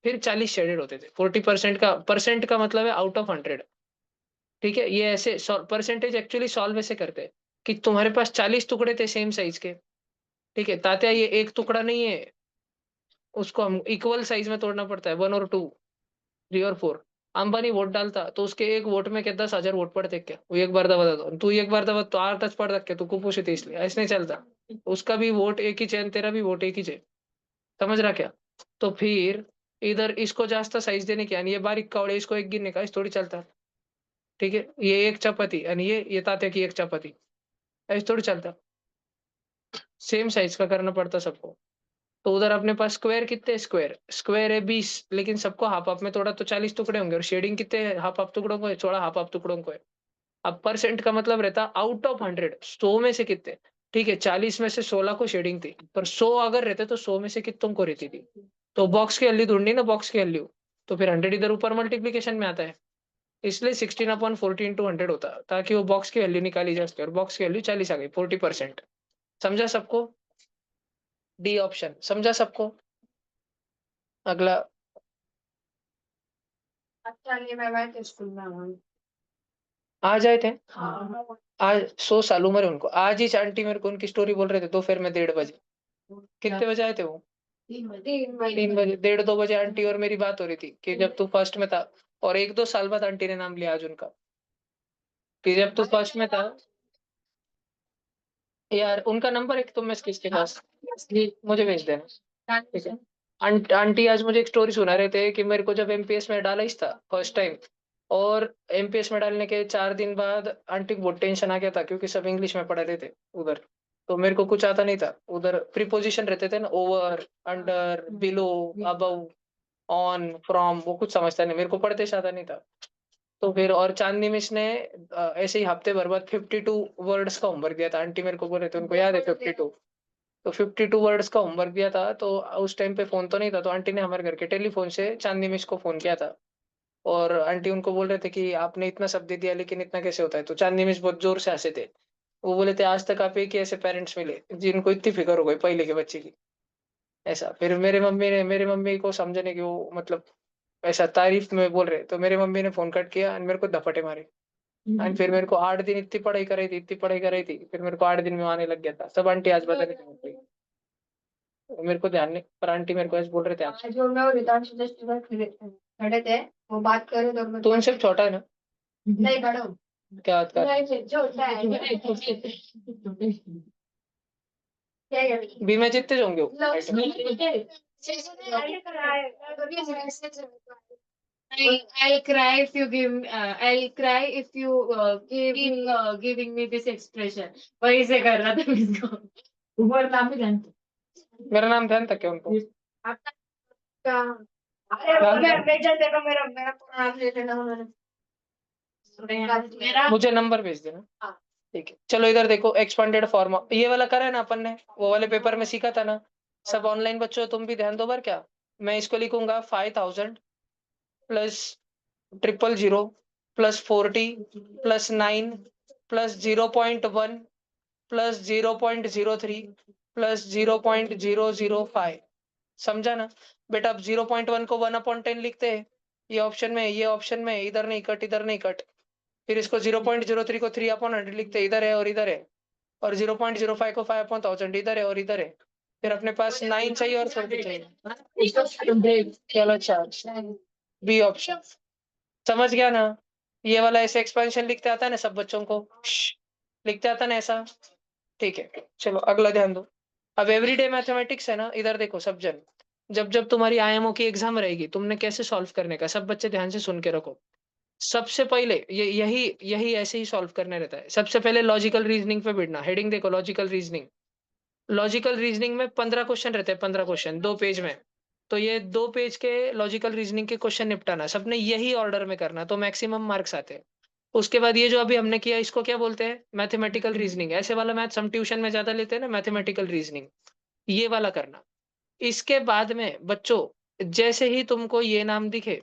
फिर 40 शेडेड होते थे। 40% का, परसेंट का मतलब है आउट ऑफ 100। ठीक है, ये ऐसे परसेंटेज एक्चुअली सॉल्व ऐसे करते हैं कि तुम्हारे पास 40 टुकड़े थे सेम साइज के। ठीक है तात्या, ये एक टुकड़ा नहीं है, उसको हम इक्वल साइज में तोड़ना पड़ता है, 1 और 2, 3 और 4। अंबानी वोट डालता तो उसके एक वोट में क्या 10,000 वोट पड़ते क्या? वो एक बार दबा दो, तू एक बार दबा तो 8 10 पड़ रखे, तू कुपोषित है इसलिए ऐसे नहीं चलता। उसका भी वोट एक ही चैन, तेरा भी वोट एक ही चैन। समझ रहा क्या? तो फिर इधर इसको जास्त साइज देने की आणि ये बारीक कावड़े, इसको एक गिनने का, इस थोड़ी चलता। ठीक है, ये एक चपाती आणि ये तात्या की एक चपाती, ऐसे थोड़ी चलता। सेम साइज का करना पड़ता सबको। तो उधर अपने पास स्क्वायर कितने? स्क्वायर स्क्वायर है 20, लेकिन सबको हाफ हाफ में तोड़ा तो 40 टुकड़े होंगे। और शेडिंग कितने हाफ हाफ टुकड़ों को है? थोड़ा हाफ हाफ टुकड़ों को है। अब परसेंट का मतलब रहता आउट ऑफ 100, 100 में से कितने? ठीक है, 40 में से 16 को शेडिंग थी, पर 100 अगर रहते तो 100 में से कितनों को रहती थी? तो बॉक्स की वैल्यू ढूंढनी ना, बॉक्स की वैल्यू। तो फिर 100 इधर ऊपर मल्टीप्लीकेशन में आता है, इसलिए 16/40 × 100 होता है, ताकि वो बॉक्स की वैल्यू निकाली जा सके। और बॉक्स की वैल्यू 40 आ गई, 40%। समझा सबको? डी ऑप्शन समझा सबको? अगला, अच्छा ये मैं गए थे स्कूल में वहाँ। आ जाए थे हाँ। आज 100 साल उम्र है उनको। आज ही आंटी मेरे को उनकी स्टोरी बोल रहे थे दोपहर में 1:30 बजे। कितने बजे आए थे वो? 3 बजे, 1:30 2 बजे आंटी और मेरी बात हो रही थी कि जब तू फर्स्ट में था। और 1 2 साल बाद आंटी ने नाम लिया आज उनका, कि जब तू फर्स्ट में था। यार उनका नंबर एक तुम में से किसके पास, मुझे भेज देना। ठीक है, आंटी आज मुझे एक स्टोरी सुना रहे थे कि मेरे को जब एमपीएस में डाला इस था फर्स्ट टाइम, और एमपीएस में डालने के 4 दिन बाद आंटी को बहुत टेंशन आ गया था, क्योंकि सब इंग्लिश में पढ़ा रहे थे उधर। तो मेरे को कुछ आता नहीं था उधर, प्रीपोजिशन रहते थे ना, over, under, below, above, on, from, वो कुछ समझता नहीं, मेरे को पढ़ते से आता नहीं था। तो फिर और चांदनी मिस ने ऐसे ही हफ्ते भर बाद 52 वर्ड्स का होमवर्क दिया था। आंटी मेरे को बोल रहे थे उनको याद है 52। तो 52 वर्ड्स का होमवर्क दिया था, तो उस टाइम पे फोन तो नहीं था, तो आंटी ने हमारे घर के टेलीफोन से चांदनी मिस को फोन किया था। और आंटी उनको बोल रहे थे कि आपने इतना सब दे दिया लेकिन इतना कैसे होता है? तो चांदनी मिस बहुत जोर से हंसे थे। वो बोले थे आज तक आप एक ही ऐसे पेरेंट्स मिले जिनको इतनी फिक्र हो गई पहले के बच्चे की। ऐसा फिर मेरे मम्मी को समझने की वो मतलब ऐसा तारीफ में बोल रहे, तो मेरे मम्मी ने फोन कट किया और मेरे को धपटे मारे। एंड फिर मेरे को 8 दिन इतनी पढ़ाई कराई थी, इतनी पढ़ाई कराई थी, फिर मेरे को 8 दिन में आने लग गया था। सब आंटी आज बता रही थी, मेरे को ध्यान नहीं, पर आंटी मेरे को ऐसे बोल रहे थे आप। जो मैं और रितांशु जस्ट उधर खड़े थे, वो बात कर रहे थे और मैं तो उनसे छोटा है ना? नहीं बड़ा हूँ। क्या बात कर? नहीं छोटा है। क्या है? बी में जितते होंगे वो। I'll cry if you give I'll cry if you giving me this expression. वही से कर रहा था इसको. ऊपर नाम भी जानते. मेरा नाम ध्यान तक है उनको. आपका अरे मेजर देखो मेरा मेरा पूरा नाम ले लेना उन्होंने. मेरा मुझे नंबर भेज देना. हाँ. ठीक है, चलो इधर देखो एक्सपांडेड फॉर्म. ये वाला करा है ना अपन ने, वो वाले पेपर में सीखा था ना. सब ऑनलाइन बच्चों तुम भी ध्यान दो बार. क्या मैं इसको लिखूंगा 5000 plus 000 plus 40 plus 9 plus 0.1 plus 0.03 plus 0.005. समझा ना बेटा. अब 0.1 को 1/10 लिखते हैं. ये ऑप्शन में, ये ऑप्शन में, इधर नहीं कट, इधर नहीं कट. फिर इसको 0.03 को 3/100 लिखते, इधर है और इधर है. और 0.05 को 5/1000 इधर है और इधर है. फिर अपने पास 9 चाहिए और 40 चाहिए. चलो चार बी ऑप्शन. समझ गया ना. ये वाला ऐसे एक्सपेंशन लिखते आता है ना सब बच्चों को. लिखते आता ना ऐसा. ठीक है, चलो अगला ध्यान दो. अब एवरीडे मैथमेटिक्स है ना. इधर देखो सब जन. जब जब तुम्हारी आईएमओ की एग्जाम रहेगी, तुमने कैसे सॉल्व करने का, सब बच्चे ध्यान से सुन के रखो. सबसे पहले यही यही ऐसे ही सॉल्व करने रहता है. सबसे पहले लॉजिकल रीजनिंग पे बैठना. हेडिंग देखो लॉजिकल रीजनिंग. लॉजिकल रीजनिंग में 15 क्वेश्चन रहते हैं. 15 क्वेश्चन 2 पेज में. तो ये 2 पेज के लॉजिकल रीजनिंग के क्वेश्चन निपटाना. सबने यही ऑर्डर में करना तो मैक्सिमम मार्क्स आते हैं. उसके बाद ये जो अभी हमने किया इसको क्या बोलते हैं, मैथमेटिकल रीजनिंग. ऐसे वाला मैथ हम ट्यूशन में ज्यादा लेते हैं ना, मैथमेटिकल रीजनिंग. ये वाला करना. इसके बाद में बच्चों, जैसे ही तुमको ये नाम दिखे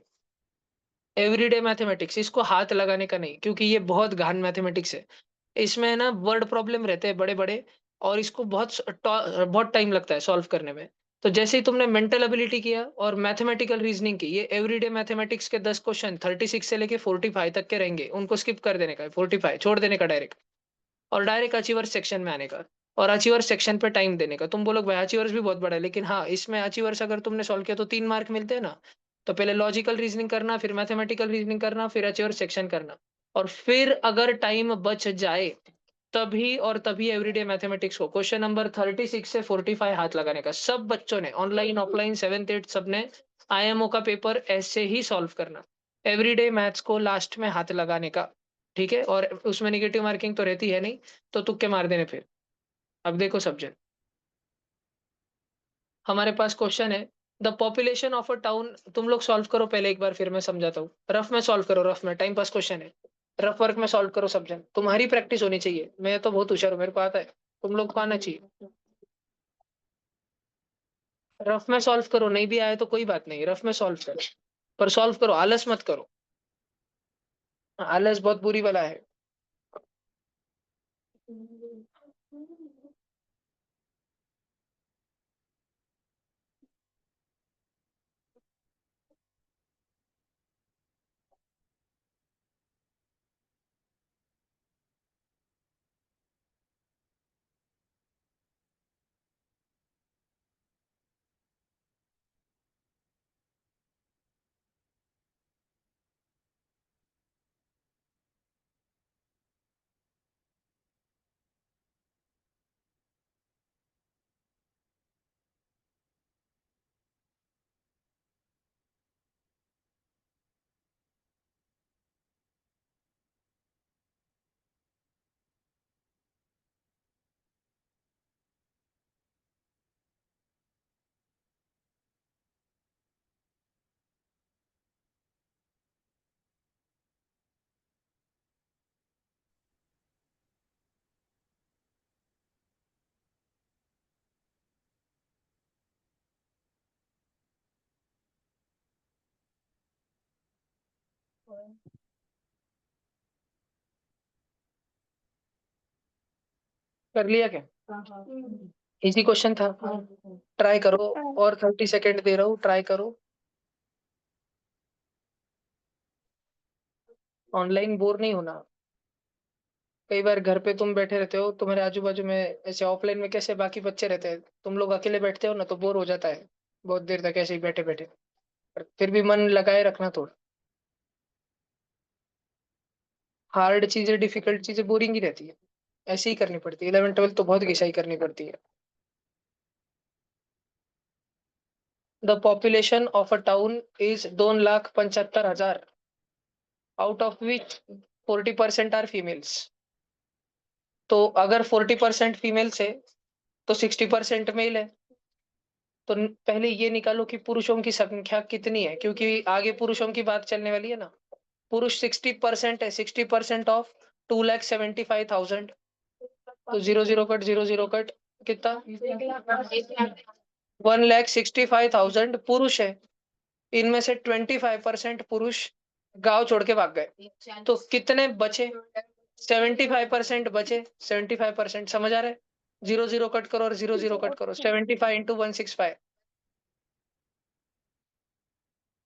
एवरीडे मैथमेटिक्स, इसको हाथ लगाने का नहीं, क्योंकि ये बहुत गहन मैथमेटिक्स है. इसमें ना वर्ड प्रॉब्लम रहते हैं बड़े बड़े. और इसको बहुत टाइम लगता है सॉल्व करने में. तो जैसे ही तुमने मेंटल एबिलिटी किया और मैथमेटिकल रीजनिंग की, ये एवरीडे मैथमेटिक्स के 10 क्वेश्चन 36 से लेके 45 तक के रहेंगे. उनको स्किप कर देने का, 45 छोड़ देने का डायरेक्ट. और डायरेक्ट अचीवर सेक्शन में आने का. और अचीवर सेक्शन पे टाइम देने का. तुम बोलोगे भाई अचीवर्स भी बहुत बड़ा है, लेकिन हाँ इसमें अचीवर्स अगर तुमने सॉल्व किया तो 3 मार्क मिलते हैं ना. तो पहले लॉजिकल रीजनिंग करना, फिर मैथमेटिकल रीजनिंग करना, फिर अचीवर सेक्शन करना. और फिर अगर टाइम बच जाए तभी और तभी एवरीडे मैथमेटिक्स को क्वेश्चन नंबर 36 से 45 हाथ लगाने का. सब बच्चों ने ऑनलाइन ऑफलाइन 7th 8th सबने आईएमओ का पेपर ऐसे ही सॉल्व करना. एवरीडे मैथ्स को लास्ट में हाथ लगाने का. ठीक है, और उसमें निगेटिव मार्किंग तो रहती है नहीं, तो तुक्के मार देने फिर. अब देखो सब्जेक्ट, हमारे पास क्वेश्चन है the population of a town. तुम लोग सॉल्व करो पहले एक बार, फिर मैं समझाता हूँ. रफ में सॉल्व करो, रफ में टाइम पास क्वेश्चन है. रफ वर्क में सॉल्व करो सब जन. तुम्हारी प्रैक्टिस होनी चाहिए. मैं तो बहुत होशियार हूँ, मेरे को आता है. तुम लोग को आना चाहिए. रफ में सॉल्व करो, नहीं भी आए तो कोई बात नहीं, रफ में सॉल्व करो. पर सॉल्व करो, आलस मत करो. आलस बहुत बुरी वाला है. कर लिया क्या? इजी क्वेश्चन था. ट्राई करो. और 30 सेकेंड दे रहा हूँ, ट्राई करो. ऑनलाइन बोर नहीं होना. कई बार घर पे तुम बैठे रहते हो, तुम्हारे आजू बाजू में ऐसे ऑफलाइन में कैसे बाकी बच्चे रहते हैं, तुम लोग अकेले बैठते हो ना तो बोर हो जाता है. बहुत देर तक ऐसे ही बैठे बैठे. पर फिर भी मन लगाए रखना थोड़ा. हार्ड चीजें, डिफिकल्ट चीजें बोरिंग ही रहती है. ऐसे ही करनी पड़ती है. 11th 12th तो बहुत घिसाई करनी पड़ती है. The population of a town is 2,75,000 out of which 40% are females. तो अगर 40% फीमेल्स है तो 60% मेल है। तो पहले ये निकालो कि पुरुषों की संख्या कितनी है, क्योंकि आगे पुरुषों की बात चलने वाली है ना। पुरुष 60% है, 60% ऑफ 2,75,000, तो 0 0 कट 0 0 कट कितना 1,65,000 पुरुष है। इनमें से 25% पुरुष गांव छोड़ के भाग गए, तो कितने बचे 75% बचे। 75% समझ आ रहा है। 0 0 कट करो और 0 0 कट करो। 75 इंटू 165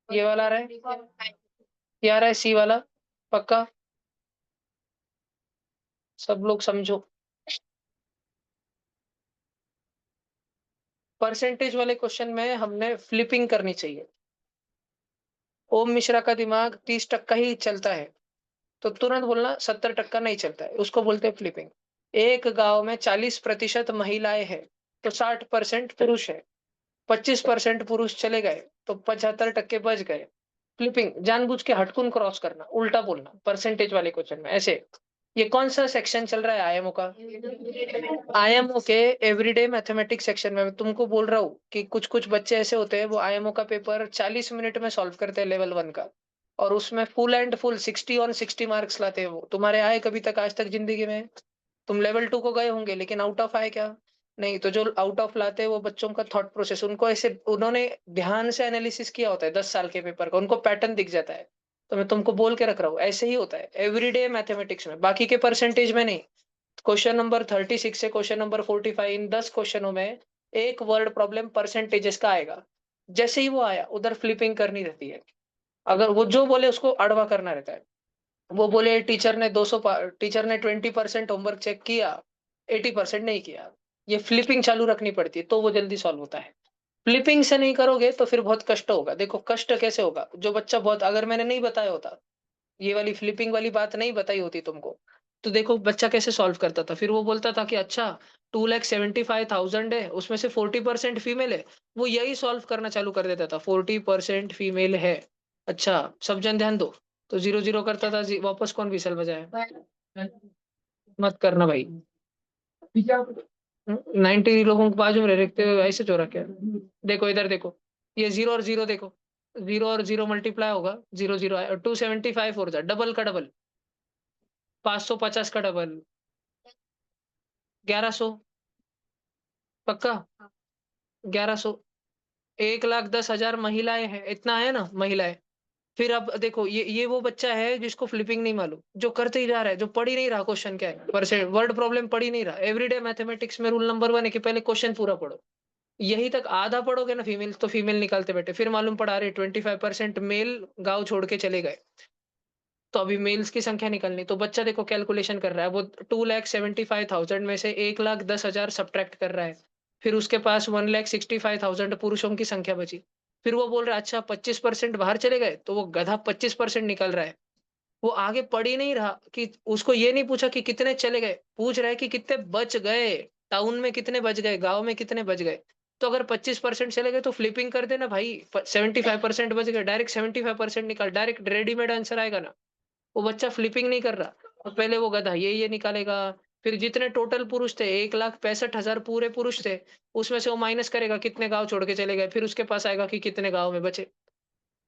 ये वाला आ रहा है, ये आ रहा है सी वाला। पक्का सब लोग समझो। परसेंटेज वाले क्वेश्चन में हमने फ्लिपिंग करनी चाहिए। ओम मिश्रा का दिमाग 30% ही चलता है, तो तुरंत बोलना 70% नहीं चलता है, उसको बोलते हैं फ्लिपिंग। एक गांव में 40% महिलाएं हैं, तो 60% पुरुष है। 25% पुरुष चले गए, तो 75% बच गए। फ्लिपिंग जानबूझ के हटकुन क्रॉस करना, उल्टा बोलना परसेंटेज वाले क्वेश्चन में ऐसे। ये कौन सा सेक्शन चल रहा है आईएमओ का? आईएमओ के एवरीडे मैथमेटिक्स सेक्शन में मैं तुमको बोल रहा हूँ कि कुछ कुछ बच्चे ऐसे होते हैं, वो आईएमओ का पेपर 40 मिनट में सॉल्व करते हैं लेवल 1 का, और उसमें फुल एंड फुल 60 मार्क्स लाते हैं। वो तुम्हारे आए कभी तक आज तक जिंदगी में? तुम लेवल 2 को गए होंगे, लेकिन आउट ऑफ आए क्या? नहीं। तो जो आउट ऑफ लाते हैं वो बच्चों का थॉट प्रोसेस, उनको ऐसे उन्होंने ध्यान से एनालिसिस किया होता है 10 साल के पेपर का, उनको पैटर्न दिख जाता है। तो मैं तुमको बोल के रख रहा हूँ, ऐसे ही होता है एवरीडे मैथमेटिक्स में, बाकी के परसेंटेज में नहीं। क्वेश्चन नंबर 36 से क्वेश्चन नंबर 45, इन 10 क्वेश्चनों में एक वर्ड प्रॉब्लम परसेंटेजेस का आएगा। जैसे ही वो आया उधर फ्लिपिंग करनी रहती है। अगर वो जो बोले उसको अड़वा करना रहता है। वो बोले टीचर ने 20% होमवर्क चेक किया, 80% नहीं किया, ये फ्लिपिंग चालू रखनी पड़ती है, तो वो जल्दी सॉल्व होता है। फ्लिपिंग से नहीं करोगे तो फिर बहुत कष्ट होगा। देखो कष्ट कैसे होगा, जो बच्चा बहुत, अगर मैंने नहीं बताया होता, ये वाली फ्लिपिंग वाली बात नहीं बताई होती तुमको, तो देखो बच्चा कैसे सॉल्व करता था। फिर वो बोलता था कि अच्छा 2,75,000 है, उसमें से 40% फीमेल है। वो यही सॉल्व करना चालू कर देता था, 40% फीमेल है। अच्छा सब जन ध्यान दो। तो 0 0 करता था, वापस कौन विसल बजाए? मत करना भाई। 90 लोगों के बाजू में रखते हुए ऐसे चो रखे। देखो इधर देखो, ये 0 और 0 देखो, 0 और 0 मल्टीप्लाई होगा, 0 0 आया, और 275 हो जाए, डबल का डबल, 550 का डबल, 1100। पक्का 1100। 1,10,000 महिलाएं हैं, इतना है ना महिलाएं। फिर अब देखो ये वो बच्चा है जिसको फ्लिपिंग नहीं मालूम, जो करते ही जा रहा है, जो पढ़ ही नहीं रहा क्वेश्चन क्या है, परसेंट वर्ड प्रॉब्लम पढ़ ही नहीं रहा। एवरीडे मैथमेटिक्स में रूल नंबर 1 है कि पहले क्वेश्चन पूरा पढ़ो। यही तक आधा पढ़ोगे ना फीमेल, तो फीमेल निकालते बैठे, फिर मालूम पड़ा रहे 25% मेल गांव छोड़ के चले गए, तो अभी मेल्स की संख्या निकलनी। तो बच्चा देखो कैलकुलेशन कर रहा है, वो 2,75,000 में से 1,10,000 सब्ट्रैक्ट कर रहा है। फिर उसके पास 1,65,000 पुरुषों की संख्या बची। फिर वो बोल रहा है अच्छा 25% बाहर चले गए, तो वो गधा 25% निकल रहा है। वो आगे पढ़ ही नहीं रहा, कि उसको ये नहीं पूछा कि कितने चले गए, पूछ रहा है कि कितने बच गए, टाउन में कितने बच गए, गांव में कितने बच गए। तो अगर 25% चले गए तो फ्लिपिंग कर देना भाई, 75% बच गए, डायरेक्ट 75% निकाल, डायरेक्ट रेडीमेड आंसर आएगा ना। वो बच्चा फ्लिपिंग नहीं कर रहा, और पहले वो गधा ये निकालेगा। फिर जितने टोटल पुरुष थे 1,65,000 पूरे पुरुष थे, उसमें से वो माइनस करेगा कितने गांव छोड़ के चले गए, फिर उसके पास आएगा कि कितने गांव में बचे।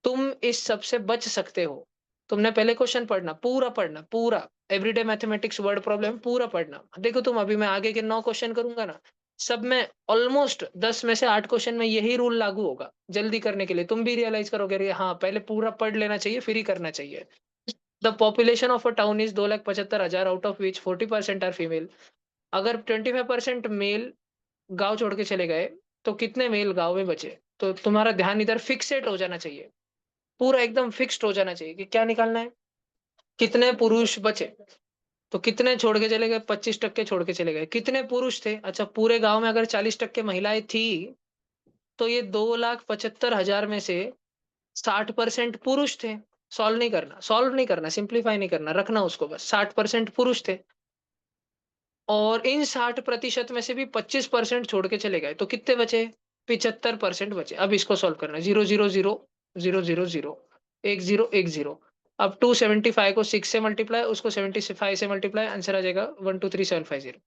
तुम इस सब से बच सकते हो। तुमने पहले क्वेश्चन पढ़ना पूरा, एवरीडे मैथमेटिक्स वर्ड प्रॉब्लम पूरा पढ़ना। देखो तुम अभी मैं आगे के 9 क्वेश्चन करूंगा ना, सब में ऑलमोस्ट 10 में से 8 क्वेश्चन में यही रूल लागू होगा जल्दी करने के लिए। तुम भी रियलाइज करोगे अरे हाँ पहले पूरा पढ़ लेना चाहिए फिर ही करना चाहिए। The population of a town is 2,75,000 out of which 40% are female. अगर 25% मेल गांव छोड़ के चले गए, तो कितने मेल गांव में बचे? तो तुम्हारा ध्यान इधर फिक्सेट हो जाना चाहिए, पूरा एकदम फिक्स्ड हो जाना चाहिए कि क्या निकालना है, कितने पुरुष बचे। तो कितने छोड़ के चले गए? 25% छोड़ के चले गए। कितने पुरुष थे? अच्छा पूरे गांव में अगर 40% महिलाएं थी, तो ये 2,75,000 में से 60% पुरुष थे। सॉल्व नहीं करना, सिंप्लीफाई नहीं करना, रखना उसको बस। 60% पुरुष थे, और इन 60% में से भी 25% छोड़ के चले गए, तो कितने बचे? 75% बचे। अब इसको सॉल्व करना है। 0 0 0 0 0 0 1 0 1 0। अब 275 को 6 से मल्टीप्लाई, उसको 75 से मल्टीप्लाई, आंसर आ जाएगा 123750।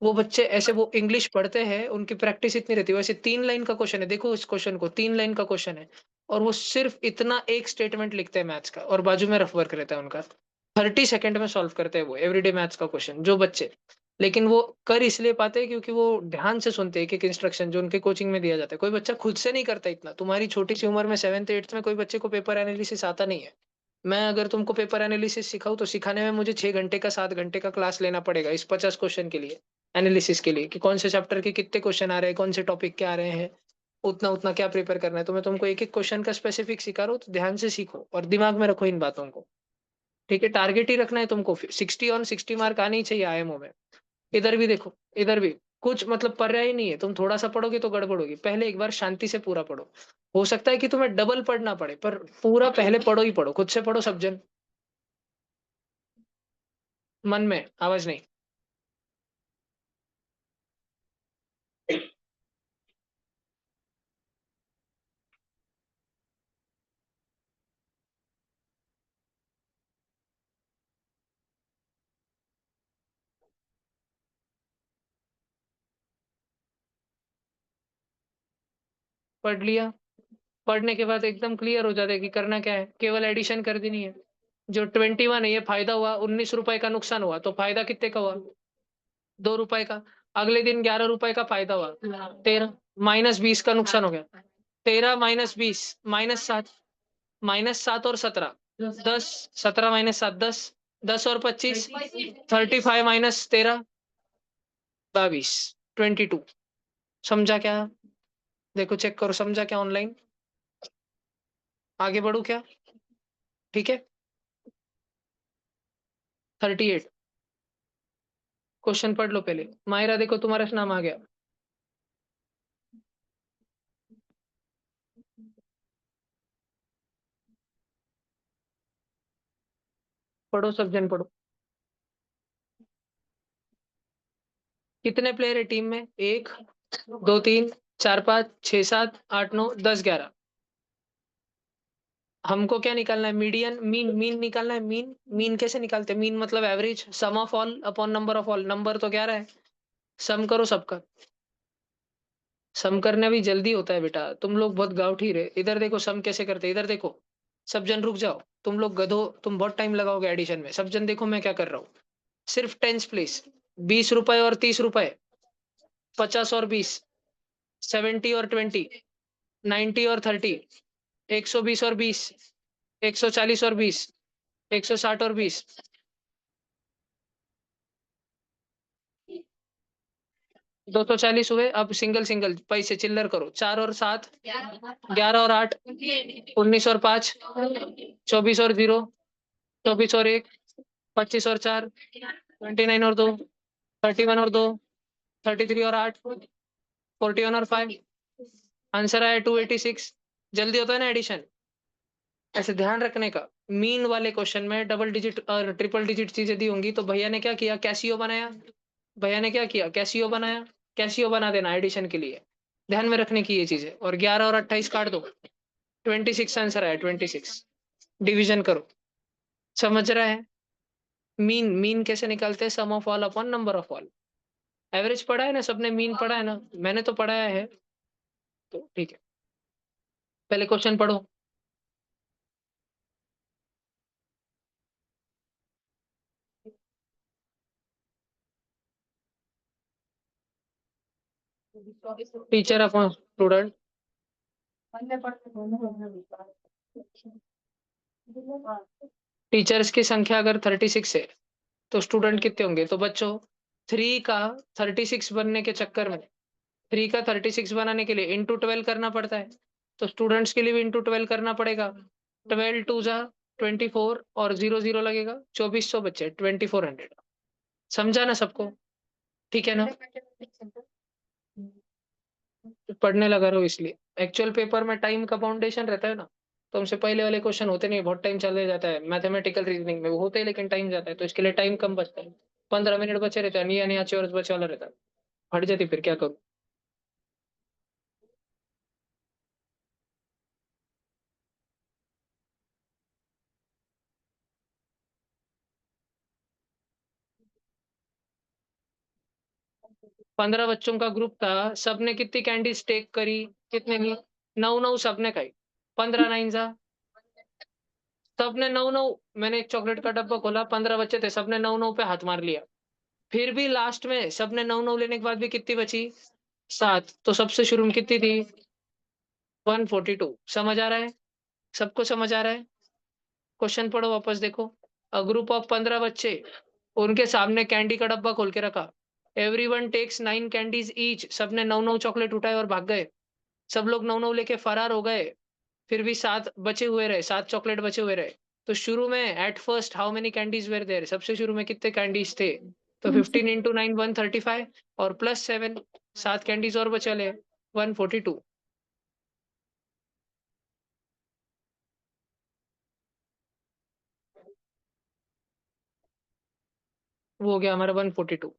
वो बच्चे ऐसे वो इंग्लिश पढ़ते हैं, उनकी प्रैक्टिस इतनी रहती है। वैसे 3 लाइन का क्वेश्चन है, देखो इस क्वेश्चन को, 3 लाइन का क्वेश्चन है और वो सिर्फ इतना एक स्टेटमेंट लिखते हैं मैथ्स का और बाजू में रफ वर्क रहता है उनका। 30 सेकंड में सॉल्व करते हैं वो एवरीडे मैथ्स का क्वेश्चन जो बच्चे। लेकिन वो कर इसलिए पाते हैं क्योंकि वो ध्यान से सुनते हैं एक-एक इंस्ट्रक्शन जो उनके कोचिंग में दिया जाता है। कोई बच्चा खुद से नहीं करता इतना। तुम्हारी छोटी सी उम्र में 7th 8th में कोई बच्चे को पेपर एनालिसिस आता नहीं है। मैं अगर तुमको पेपर एनालिसिस सिखाऊं तो सिखाने में मुझे 6 घंटे का 7 घंटे का क्लास लेना पड़ेगा इस 50 क्वेश्चन के लिए, एनालिसिस के लिए, कि कौन से चैप्टर के कितने क्वेश्चन आ रहे हैं, कौन से टॉपिक के आ रहे हैं, उतना उतना क्या प्रिपेयर करना है। तो मैं तुमको एक एक क्वेश्चन का स्पेसिफिक सिखा रहा हूँ, तो ध्यान से सीखो और दिमाग में रखो इन बातों को। ठीक है, टारगेट ही रखना है तुमको। 60 ऑन 60 मार्क आने ही चाहिए आईएमओ में। इधर भी देखो, इधर भी कुछ मतलब पर्याय ही नहीं है। तुम थोड़ा सा पढ़ोगे तो गड़बड़ होगी। पहले एक बार शांति से पूरा पढ़ो। हो सकता है कि तुम्हें डबल पढ़ना पड़े, पर पूरा पहले पढ़ो ही पढ़ो, खुद से पढ़ो सब जन, मन में आवाज नहीं। पढ़ लिया। पढ़ने के बाद एकदम क्लियर हो जाता है कि करना क्या है, केवल एडिशन कर देनी है। जो 21 है ये फायदा हुआ, 19 रुपए का नुकसान हुआ, तो फायदा कितने का हुआ, 2 रुपए का। अगले दिन 11 रुपए का फायदा हुआ, 13 माइनस 20 का नुकसान हो गया। 13 माइनस 20 -7, -7 और 17 10, 17 माइनस 7 10, 10 और 25 35 माइनस 13 22 22। समझा क्या? देखो चेक करो, समझा क्या ऑनलाइन? आगे बढ़ू क्या? ठीक है। 38 क्वेश्चन पढ़ लो पहले। मायरा देखो तुम्हारा नाम आ गया। पढ़ो सब जन पढ़ो। कितने प्लेयर है टीम में? 1 2 3 4 5 6 7 8 9 10 11। हमको क्या निकालना है? मीडियन, मीन, मीन निकालना है। मीन, मीन कैसे निकालते हैं? मीन मतलब average, sum of all upon number of all. Number तो 11 है, सम करो सबका। सम करना भी जल्दी होता है बेटा, तुम लोग बहुत गाउठी रहे। इधर देखो सम कैसे करते हैं, इधर देखो। सब जन रुक जाओ, तुम लोग गधो, तुम बहुत टाइम लगाओगे एडिशन में। सब जन देखो मैं क्या कर रहा हूँ। सिर्फ टेंस प्लेस, 20 रुपए और 30 रुपए, 50 और 20, 70 और 20, 90 और 30, 120 और 20, 140 और 20, 160 और 20, 240 हुए। अब सिंगल सिंगल पैसे चिल्लर करो। 4 और 7 11 और 8 19 और 5 24 और 0 24 और 1 25 और 4 29 और 2 31 और 2 33 और 8 41 और 5। आंसर आया 286। जल्दी होता है ना एडिशन, ऐसे ध्यान रखने का। मीन वाले क्वेश्चन में डबल डिजिट और ट्रिपल डिजिट चीजें दी होंगी, तो भैया ने क्या किया, कैसियो बनाया। भैया ने क्या किया, कैसियो बनाया। कैसियो बना देना एडिशन के लिए, ध्यान में रखने की ये चीजें। और 11 और 28 काट दो, 26 आंसर आया 26। डिवीजन करो, समझ रहा है? मीन, मीन कैसे निकालते हैं? Sum of all upon number of all. Average पढ़ा है ना सबने? मीन पढ़ा है ना? मैंने तो पढ़ाया है, तो ठीक है। पहले क्वेश्चन पढ़ो। Teacher upon student. टीचर्स की संख्या अगर 36 है तो स्टूडेंट कितने होंगे? तो बच्चों 3 का 36 बनने के चक्कर में, 3 का 36 बनाने के लिए इंटू 12 करना पड़ता है। तो स्टूडेंट्स के लिए भी इंटू 12 करना पड़ेगा। 12 टू जा 24 और 0 0 लगेगा, 2400 बच्चे, 2400। समझा ना सबको? ठीक है ना? पढ़ने लगा रहो इसलिए। एक्चुअल पेपर में टाइम का बाउंडेशन रहता है ना, तो हमसे पहले वाले क्वेश्चन होते नहीं, बहुत टाइम चले जाता है। मैथमेटिकल रीजनिंग में वो होते हैं लेकिन टाइम जाता है, तो इसके लिए टाइम कम बचता है। 15 मिनट बचे रहते हैं, नहीं आने और बचे वाला रहता है। हट जाती फिर क्या करूँ। 15 बच्चों का ग्रुप था, सबने कितनी कैंडीज टेक करी, कितने ली? 9 सबने खाई। 15 9 जा, सबने 9 मैंने एक चॉकलेट का डब्बा खोला, 15 बच्चे थे, सबने 9 पे हाथ मार लिया। फिर भी लास्ट में सबने 9 लेने के बाद भी कितनी बची? 7। तो सबसे शुरू में कितनी थी? 142। समझ आ रहा है? सबको समझ आ रहा है? क्वेश्चन पढ़ो, वापस देखो। अ ग्रुप ऑफ 15 बच्चे, उनके सामने कैंडी का डब्बा खोल के रखा। एवरीवन टेक्स 9 कैंडीज ईच, सबने 9 चॉकलेट उठाए और भाग गए। सब लोग 9 लेके फरार हो गए। फिर भी 7 बचे हुए रहे, 7 चॉकलेट बचे हुए रहे। तो शुरू में at first how many candies were there, सबसे शुरू में कितने कैंडीज थे? तो 15 इंटू 9 135 और प्लस 7, 7 कैंडीज और बचल है, 142। वो हो गया हमारा 142।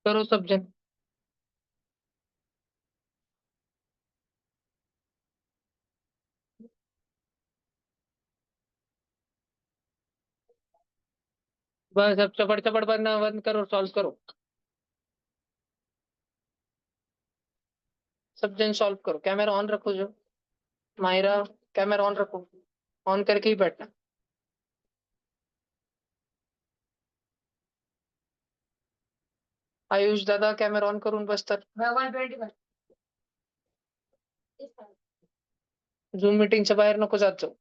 करो सब जन। बस अब चपड़ चपड़ बनना बंद करो, सॉल्व करो। सब जन सॉल्व करो, कैमरा ऑन रखो जो। मायरा, कैमरा ऑन रखो, ऑन करके ही बैठना। आयुष दादा, कॅमेरा ऑन करून बस तर. 125. झूम मीटिंगच्या बाहेर नको जात जाऊ.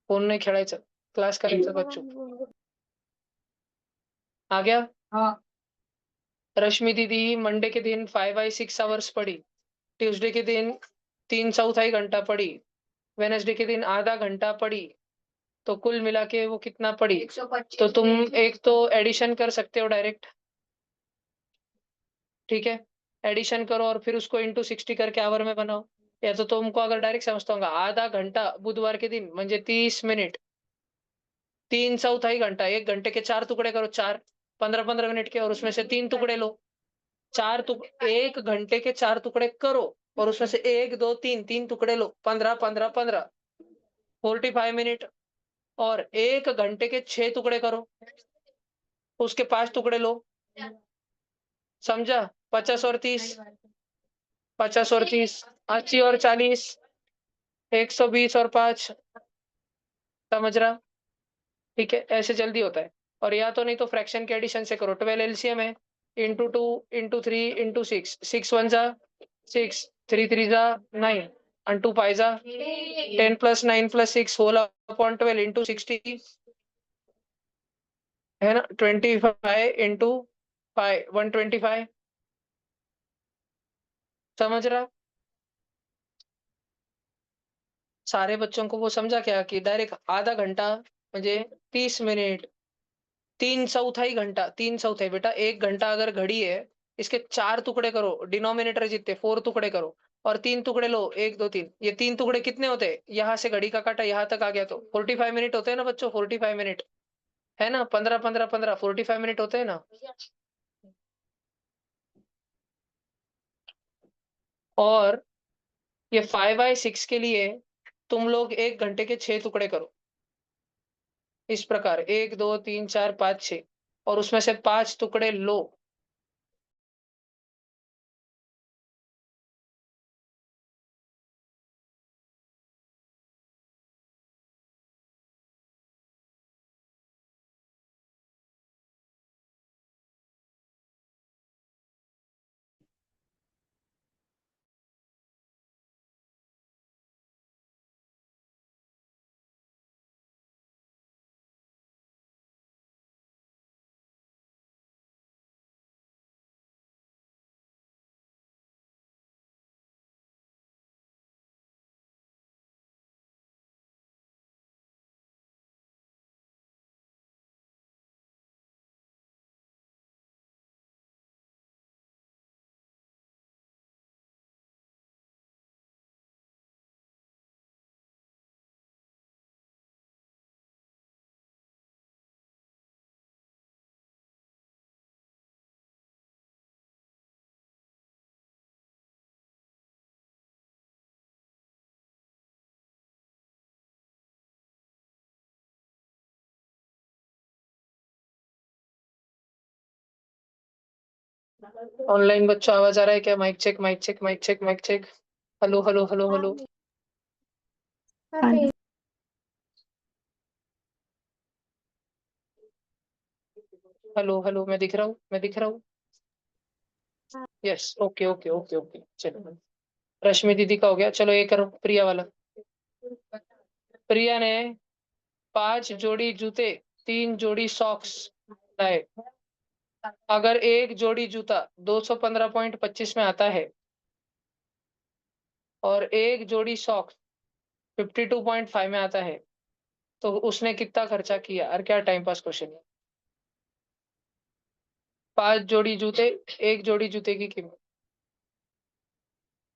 फोन नाही खेळायचं, क्लास करायचा बच्चों. आ गया? हाँ. रश्मि दीदी मंडे के दिन 5/6 आवर्स पढ़ी, ट्यूसडे के दिन 3/4 घंटा पढ़ी, वेनेसडे के दिन आधा घंटा पढ़ी, तो कुल मिला के वो कितना पढ़ी? 125. तो तुम एक तो एडिशन कर सकते हो डायरेक्ट, ठीक है? एडिशन करो और फिर उसको इंटू 60 करके आवर में बनाओ। या तो तुमको अगर डायरेक्ट समझता होगा, आधा घंटा बुधवार के दिन म्हणजे 30 मिनिट, 3/4 घंटा, 1 घंटे के 4 टुकड़े करो, 4 15-15 मिनट के, और उसमें से 3 टुकड़े लो। 1 घंटे के 4 टुकड़े करो और उसमें से 1 2 3 3 टुकड़े लो, 15-15-15, 45 मिनट। और 1 घंटे के 6 टुकड़े करो, उसके 5 टुकड़े लो। समझा? 50 और 30, 50 और 30, 80 और 40, 120 और 5। समझ रहा? ठीक है, ऐसे जल्दी होता है। और या तो नहीं तो फ्रैक्शन के एडिशन से करो, 12 एलसीएम है, इंटू 2 इंटू 3 इंटू 6, 6 1 जा 6, 3 3 जा 9, and 2 5 जा 10 plus 9 plus 6 whole upon 12 into 60, है ना? 25 इंटू 5 125। समझ रहा? सारे बच्चों को वो समझा क्या कि डायरेक्ट आधा घंटा म्हणजे 30 मिनिट, 3/4 घंटा, 3/4 बेटा, 1 घंटा अगर घड़ी है, इसके 4 टुकड़े करो, डिनोमिनेटर जितने 4 टुकड़े करो, और 3 टुकड़े लो, 1 2 3, ये 3 टुकड़े कितने होते हैं? यहाँ से घड़ी का काटा यहाँ तक आ गया तो 45 मिनट होते हैं ना बच्चों, 45 मिनट, है ना? 15-15-15, 45 मिनट होते हैं ना? और ये 5/6 के लिए तुम लोग 1 घंटे के 6 टुकड़े करो, इस प्रकार 1 2 3 4 5 6, और उसमें से 5 टुकड़े लो। ऑनलाइन बच्चों आवाज आ रहा है क्या? Mike check, mike check, mike check, mike check. Hello hello hello hello. अभी हेलो हेलो, मैं दिख रहा हूँ, मैं दिख रहा हूँ। Yes, okay okay okay okay, चलो। रश्मि दीदी का हो गया, चलो ये करो प्रिया वाला। प्रिया ने 5 जोड़ी जूते, 3 जोड़ी सॉक्स लाए। अगर एक जोड़ी जूता 215.25 में आता है और एक जोड़ी सॉक्स 52.5 में आता है, तो उसने कितना खर्चा किया? और क्या टाइम पास क्वेश्चन है। 5 जोड़ी जूते, एक जोड़ी जूते की कीमत,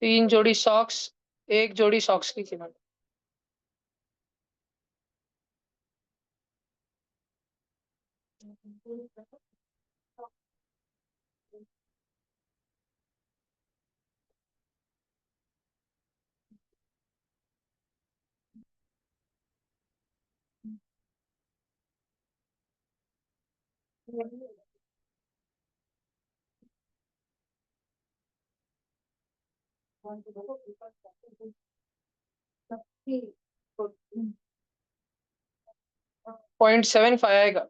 3 जोड़ी सॉक्स, एक जोड़ी सॉक्स की कीमत। .75 आएगा।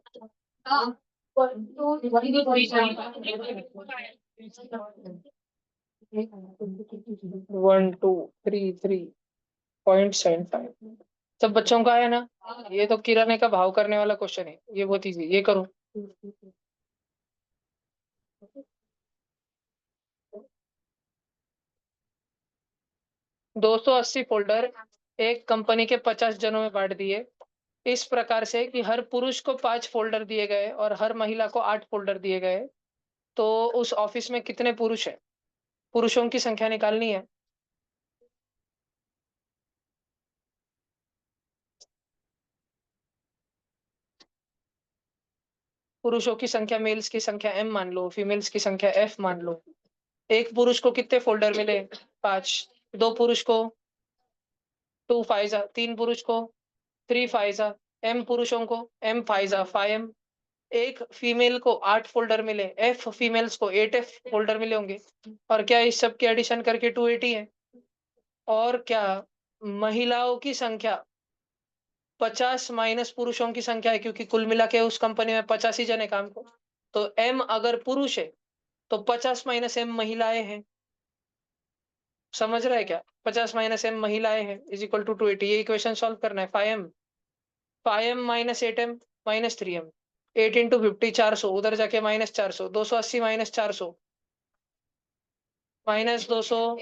1233.75। सब बच्चों का है ना? ये तो किराने का भाव करने वाला क्वेश्चन है, ये बहुत इजी, ये करो। 280 फोल्डर एक कंपनी के 50 जनों में बांट दिए, इस प्रकार से कि हर पुरुष को 5 फोल्डर दिए गए और हर महिला को 8 फोल्डर दिए गए। तो उस ऑफिस में कितने पुरुष हैं? पुरुषों की संख्या निकालनी है। पुरुषों की संख्या, मेल्स की संख्या m मान लो, फीमेल्स की संख्या f मान लो। एक पुरुष को कितने फोल्डर मिले? 5। 2 पुरुष को 2 फाइजा, 3 पुरुष को 3 फाइजा, m पुरुषों को m 5 5m। एक फीमेल को 8 फोल्डर मिले, f फीमेल्स को 8f फोल्डर मिले होंगे। और क्या इस सब के एडिशन करके 280 है? और क्या महिलाओं की संख्या 50 माइनस पुरुषों की संख्या है, क्योंकि कुल मिला के उस कंपनी में 85 जन है काम को। तो m अगर पुरुष है तो 50 - m महिलाएं हैं। समझ रहा है क्या? 50 - m महिलाएं हैं इज इक्वल टू 280। ये इक्वेशन सॉल्व करना है। 5m - 8m - 3m, 8 × 50 400, उधर जाके -400, 280 - 400 -200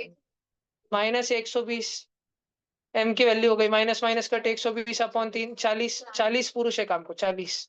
-120। m की वैल्यू हो गई माइनस माइनस कट 120/3, 40। 40 पुरुष है काम को, 40।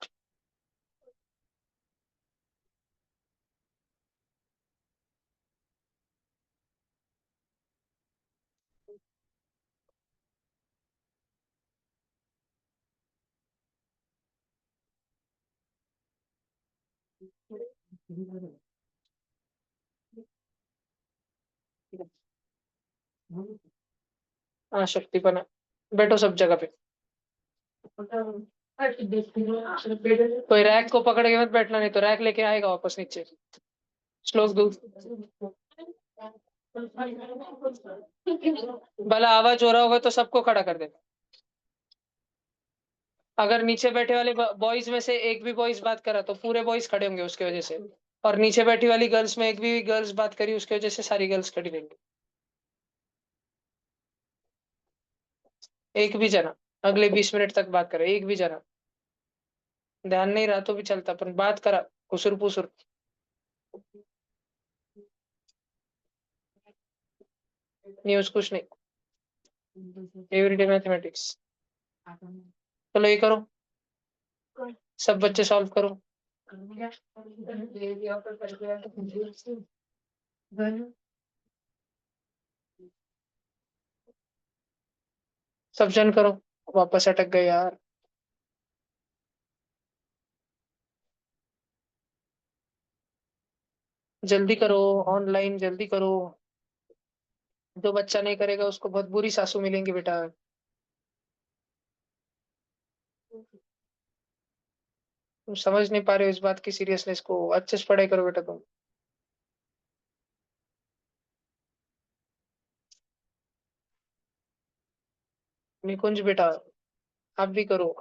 हाँ शक्तिपना, बैठो सब जगह पे। कोई रैक को पकड़ के मत बैठना, नहीं तो रैक लेके आएगा वापस नीचे। श्लोक दो। भला आवाज हो रहा होगा तो सबको खड़ा कर दे। अगर नीचे बैठे वाले बॉयज में से एक भी बॉयज बात करा तो पूरे बॉयज खड़े होंगे उसकी वजह से। और नीचे बैठी वाली गर्ल्स में एक भी गर्ल्स बात करी उसकी वजह से सारी गर्ल्स खड़ी रहेंगी। एक भी जना अगले 20 मिनट तक बात करे, एक भी जना ध्यान नहीं रहा तो भी चलता, पर बात करा कुसुर पुसुर। न्यूज कुछ नहीं, एवरीडे मैथमेटिक्स। चलो ये करो, सब बच्चे सॉल्व करो। सब जन करो, वापस अटक गए यार। जल्दी करो, ऑनलाइन जल्दी करो। जो बच्चा नहीं करेगा उसको बहुत बुरी सासू मिलेंगी बेटा। तुम समझ नहीं पा रहे हो इस बात की सीरियसनेस को, अच्छे से पढ़ाई करो बेटा तुम। निकुंज बेटा, आप भी करो।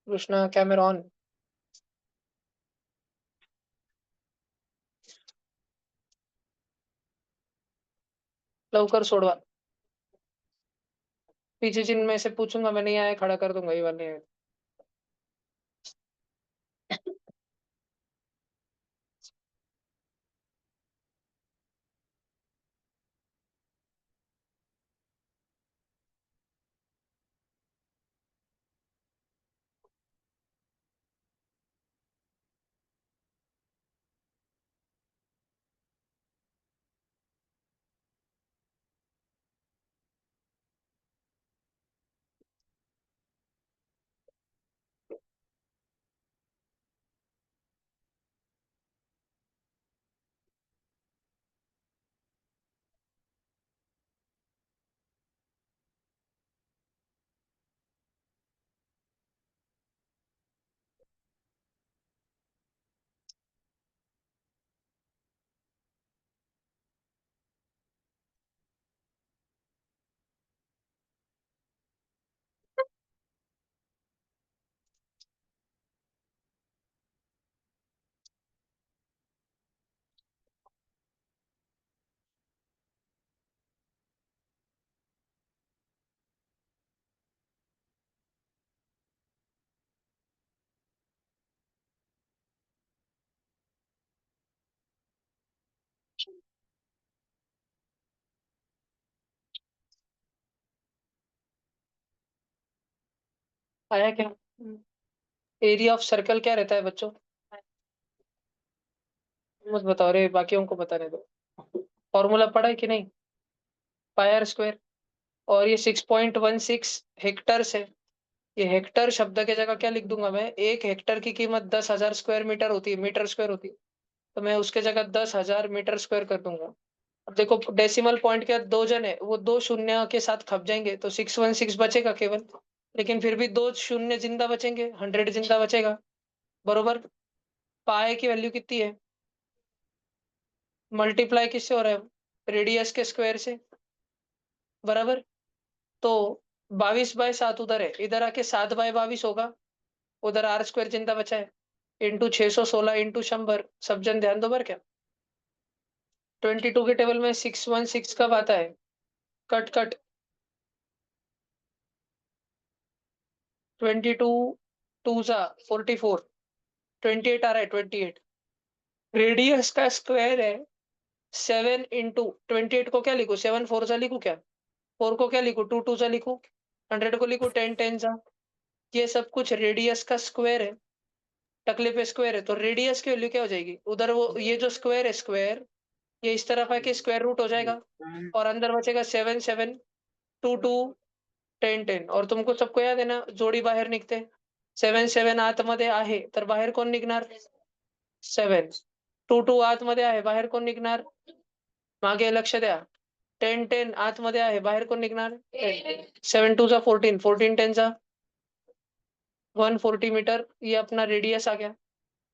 Krishna camera on. लवकर सोडवा। पीछे जिन में से पूछूंगा मैं, नहीं आया खड़ा कर दूंगा, ये वाले हैं। आया क्या? एरिया ऑफ सर्कल क्या रहता है बच्चों? मत बताओ रे, बाकियों को बताने दो। फॉर्मूला पढ़ा है कि नहीं? पाई आर स्क्वायर। और ये 6.16 हेक्टर है। ये हेक्टर शब्द के जगह क्या लिख दूंगा मैं? 1 हेक्टर की कीमत 10,000 स्क्वायर मीटर होती है, मीटर स्क्वायर होती है। तो मैं उसके जगह 10,000 मीटर स्क्वायर कर दूंगा। अब देखो, डेसिमल पॉइंट के बाद दो जन है, वो दो शून्य के साथ खप जाएंगे तो 616 बचेगा केवल। लेकिन फिर भी दो शून्य जिंदा बचेंगे, 100 जिंदा बचेगा। बरोबर। पाए की वैल्यू कितनी है? मल्टीप्लाई किससे हो रहा है? रेडियस के स्क्वायर से। बराबर। तो 22/7 उधर है, इधर आके 7/22 होगा। उधर आर स्क्वायर जिंदा बचा है, इंटू 616 इंटू 100। सब जन ध्यान दो बर क्या। 22 के टेबल में 616 कब आता है? Cut cut. 22 टू जा 44। 28 आ रहा है, 28। रेडियस का स्क्वायर है 7 इंटू 28 को क्या लिखू? 7 4 जा लिखू क्या? 4 को क्या लिखू? 2 2 जा लिखू। 100 को लिखू 10 10 जा। ये सब कुछ रेडियस का स्क्वायर है। टकले पे स्क्वायर है तो रेडियस की वैल्यू क्या हो जाएगी? उधर वो ये जो स्क्वायर है, स्क्वायर ये इस तरफ आके स्क्वायर रूट हो जाएगा। और अंदर बचेगा 7 7 2 2 10 10। और तुमको सबको याद है ना, जोडी बाहेर निघते। 7 7 आतमध्ये आहे तर बाहेर कोण निघणार? 7 2 2 आतमध्ये आहे, बाहेर कोण निघणार? मागे लक्ष द्या। 10 10 आतमध्ये आहे, बाहेर कोण निघणार? 7 2 जा 14 14 10 जा 140 मीटर। ये अपना रेडियस आ गया।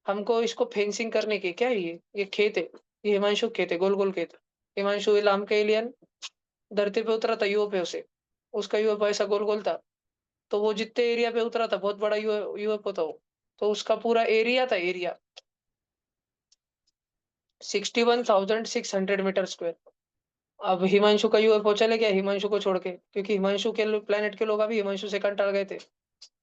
हमको इसको फेंसिंग करने की क्या है? ये खेत है, ये हिमांशु खेत है, गोल गोल खेत। हिमांशु लाम का एलियन धरती पे उतरा था यूएफओ से, उसका यूएफओ ऐसा गोल गोल था। तो वो जितने एरिया पे उतरा था, बहुत बड़ा यूएफओ था वो। तो उसका पूरा एरिया था, एरिया 61,600 मीटर स्क्वायर। अब हिमांशु का यूएफओ चले गया हिमांशु को छोड़ के, क्योंकि हिमांशु के प्लेनेट के लोग अभी हिमांशु से कंटाल गए थे।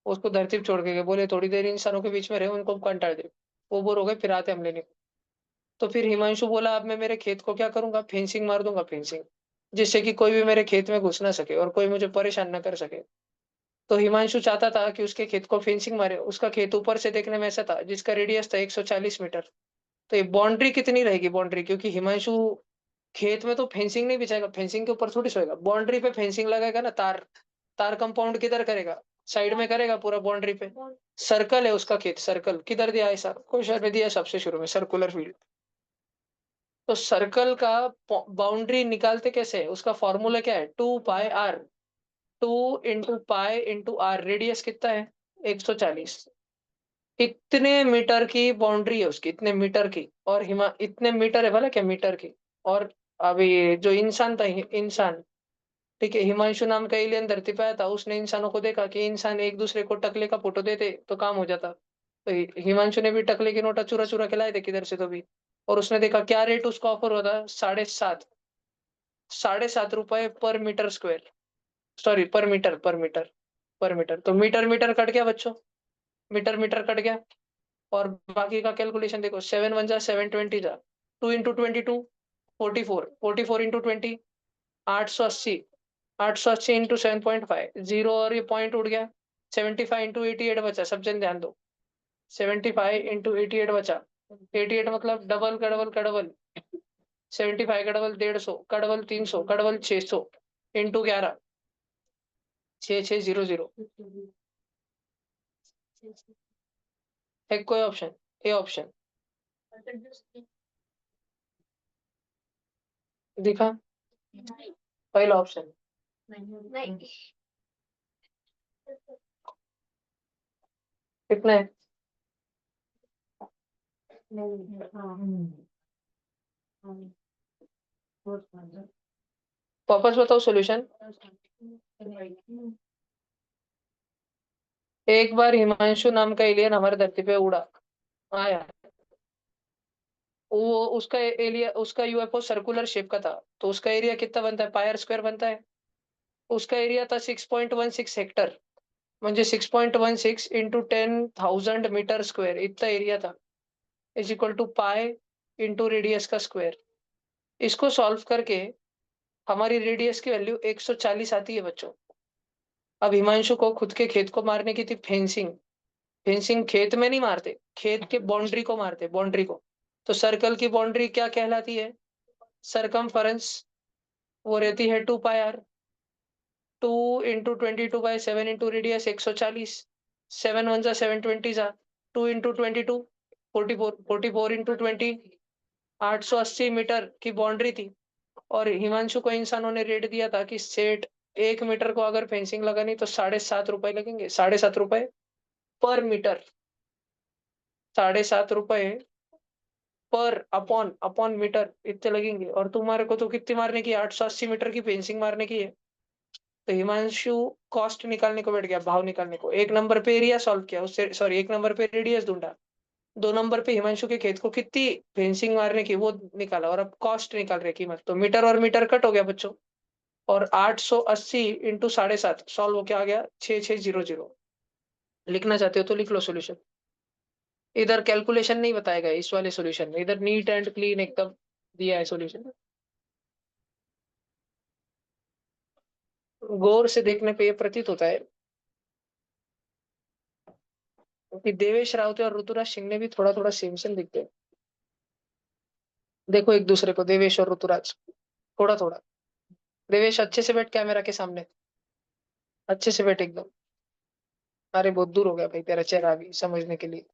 उसको धरती पे छोड़ के गए, बोले थोड़ी देर इंसानों के बीच में रहे, उनको कंटाल दे। वो बोर हो गए, फिर आते हम लेने को। तो फिर हिमांशु बोला, अब मैं मेरे खेत को क्या करूंगा? फेंसिंग मार दूंगा, फेंसिंग, जिससे कि कोई भी मेरे खेत में घुस ना सके और कोई मुझे परेशान ना कर सके। तो हिमांशु चाहता था कि उसके खेत को फेंसिंग मारे। उसका खेत ऊपर से देखने में ऐसा था, जिसका रेडियस था 140 मीटर। तो ये बाउंड्री कितनी रहेगी? बाउंड्री, क्योंकि हिमांशु खेत में तो फेंसिंग नहीं बिछाएगा, फेंसिंग के ऊपर थोड़ी सोएगा, बाउंड्री पे फेंसिंग लगाएगा ना। तार तार कंपाउंड किधर करेगा? साइड में करेगा, पूरा बाउंड्री पे। सर्कल है उसका खेत, सर्कल किधर दिया है सर? क्वेश्चन में दिया है सबसे शुरू में, सर्कुलर फील्ड। तो सर्कल का बाउंड्री निकालते कैसे है? उसका फॉर्मूला क्या है? 2 pi R. 2 into pi into R. Radius कितना है? 140। इतने मीटर की बाउंड्री है उसकी, इतने मीटर की। और हिमा इतने मीटर है, भला क्या मीटर की। और अभी जो इंसान था, इंसान, ठीक है, हिमांशु नाम का एलियन धरती पे आया था, उसने इंसानों को देखा कि इंसान एक दूसरे को टकले का फोटो देते तो काम हो जाता। तो हिमांशु ने भी टकले के नोटा चुरा चुरा के लाए थे किधर से तो भी, और उसने देखा क्या रेट उसको ऑफर होता, 7.5 रुपए पर मीटर स्क्वायर, सॉरी पर मीटर। तो मीटर मीटर कट गया बच्चों, मीटर मीटर कट गया। और बाकी का कैलकुलेशन देखो, 7 × 1 = 720 जा, 2 × 22 44 880 880 इंटू 7.5 जीरो, और ये पॉइंट उड़ गया। 75 × 88 बचा, सब जन ध्यान दो। 75 × 88 बचा, 88 मतलब डबल का डबल का डबल, 75 का डबल 150 का डबल 300 का डबल 600 इंटू 11 6600। है कोई ऑप्शन? ए ऑप्शन दिखा, पहला ऑप्शन नहीं, कितना है? वापस बताओ सॉल्यूशन। एक बार हिमांशु नाम का एलियन हमारे धरती पे उड़ा आया, वो उसका एरिया, उसका यूएफओ सर्कुलर शेप का था, तो उसका एरिया कितना बनता है? पायर स्क्वायर बनता है। उसका एरिया था 6.16 हेक्टर, म्हणजे 6.16 इंटू 10,000 मीटर स्क्वेअर इतना एरिया था, is equal to pi into radius का स्क्वायर। इसको सॉल्व करके हमारी रेडियस की वैल्यू 140 आती है बच्चों। अब हिमांशु को खुद के खेत को मारने की थी फेंसिंग, फेंसिंग खेत में नहीं मारते, खेत के बाउंड्री को मारते, बाउंड्री को। तो सर्कल की बाउंड्री क्या कहलाती है? सरकमफरेंस, वो रहती है 2 पाई r। 2 × 22/7 इंटू रेडियस 140, 7 × 1 = 720 जा, 2 × 22 44, 44 × 20 880 मीटर की बाउंड्री थी। और हिमांशु को इंसानों ने रेट दिया था कि सेठ 1 मीटर को अगर फेंसिंग लगानी तो 7.5 रुपए लगेंगे, 7.5 रुपए पर मीटर, 7.5 रुपए पर अपॉन अपॉन मीटर इतने लगेंगे। और तुम्हारे को तो कितनी मारने की है? 880 मीटर की फेंसिंग मारने की है। तो हिमांशु कॉस्ट निकालने को बैठ गया, भाव निकालने को। 1 नंबर पे एरिया सॉल्व किया उससे, सॉरी 1 नंबर पे रेडियस ढूंढा, 2 नंबर पे हिमांशु के खेत को कितनी फेंसिंग मारने की वो निकाला, और अब कॉस्ट निकाल रहे कीमत। तो मीटर और मीटर कट हो गया बच्चों, और 880 इंटू 7.5 सॉल्व हो क्या आ गया? 6600। लिखना चाहते हो तो लिख लो सोल्यूशन। इधर कैलकुलेशन नहीं बताएगा इस वाले सोल्यूशन में, इधर नीट एंड क्लीन एकदम दिया है सोल्यूशन। गौर से देखने पे ये प्रतीत होता है कि देवेश राउत और ऋतुराज सिंह ने भी थोड़ा थोड़ा सेम सेम दिखते हैं। देखो एक दूसरे को, देवेश और ऋतुराज, थोड़ा थोड़ा। देवेश अच्छे से बैठ कैमरा के सामने, अच्छे से बैठ एकदम। अरे बहुत दूर हो गया भाई तेरा चेहरा भी समझने के लिए।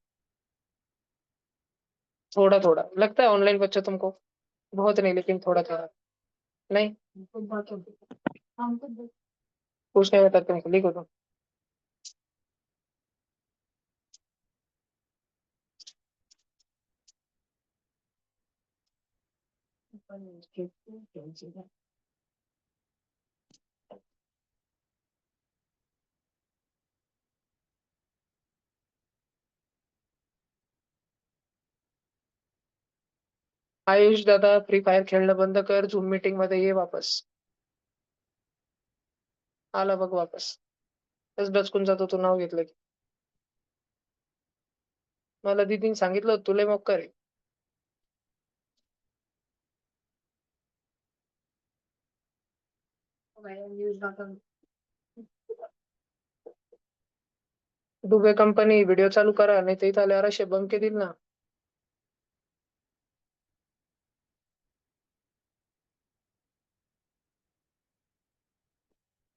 थोड़ा थोड़ा लगता है ऑनलाइन बच्चा तुमको, बहुत नहीं लेकिन थोड़ा थोड़ा। नहीं कुछ नहीं बता तुमको, लिखो तुम। आयुष दादा फ्री फायर खेळणं बंद कर, झूम मीटिंग मध्ये ये वापस। आला बघ वापस, तस डचकून जातो तू नाव घेतलं की। मला दीदीने सांगितलं होतं, तुला मग करे दुबे कंपनी व्हिडिओ चालू करा, नाही तर इथं आल्यावर असे बंके दिल ना।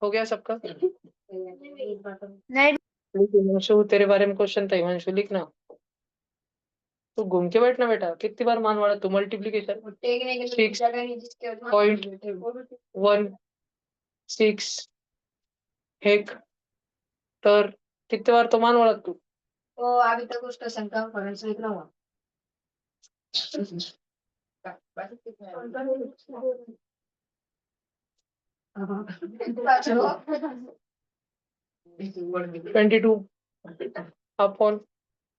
हो गया सबका? नहीं, लिख हिमांशु, तेरे बारे में क्वेश्चन था हिमांशु, लिखना। तू घूम के बैठना बेटा, कितनी बार मान वाला तू? मल्टीप्लीकेशन 6.16 हेक्टर, कितनी बार तो मान वाला तू? तो अभी तक उसका संकल्प लिखना हुआ। $22 upon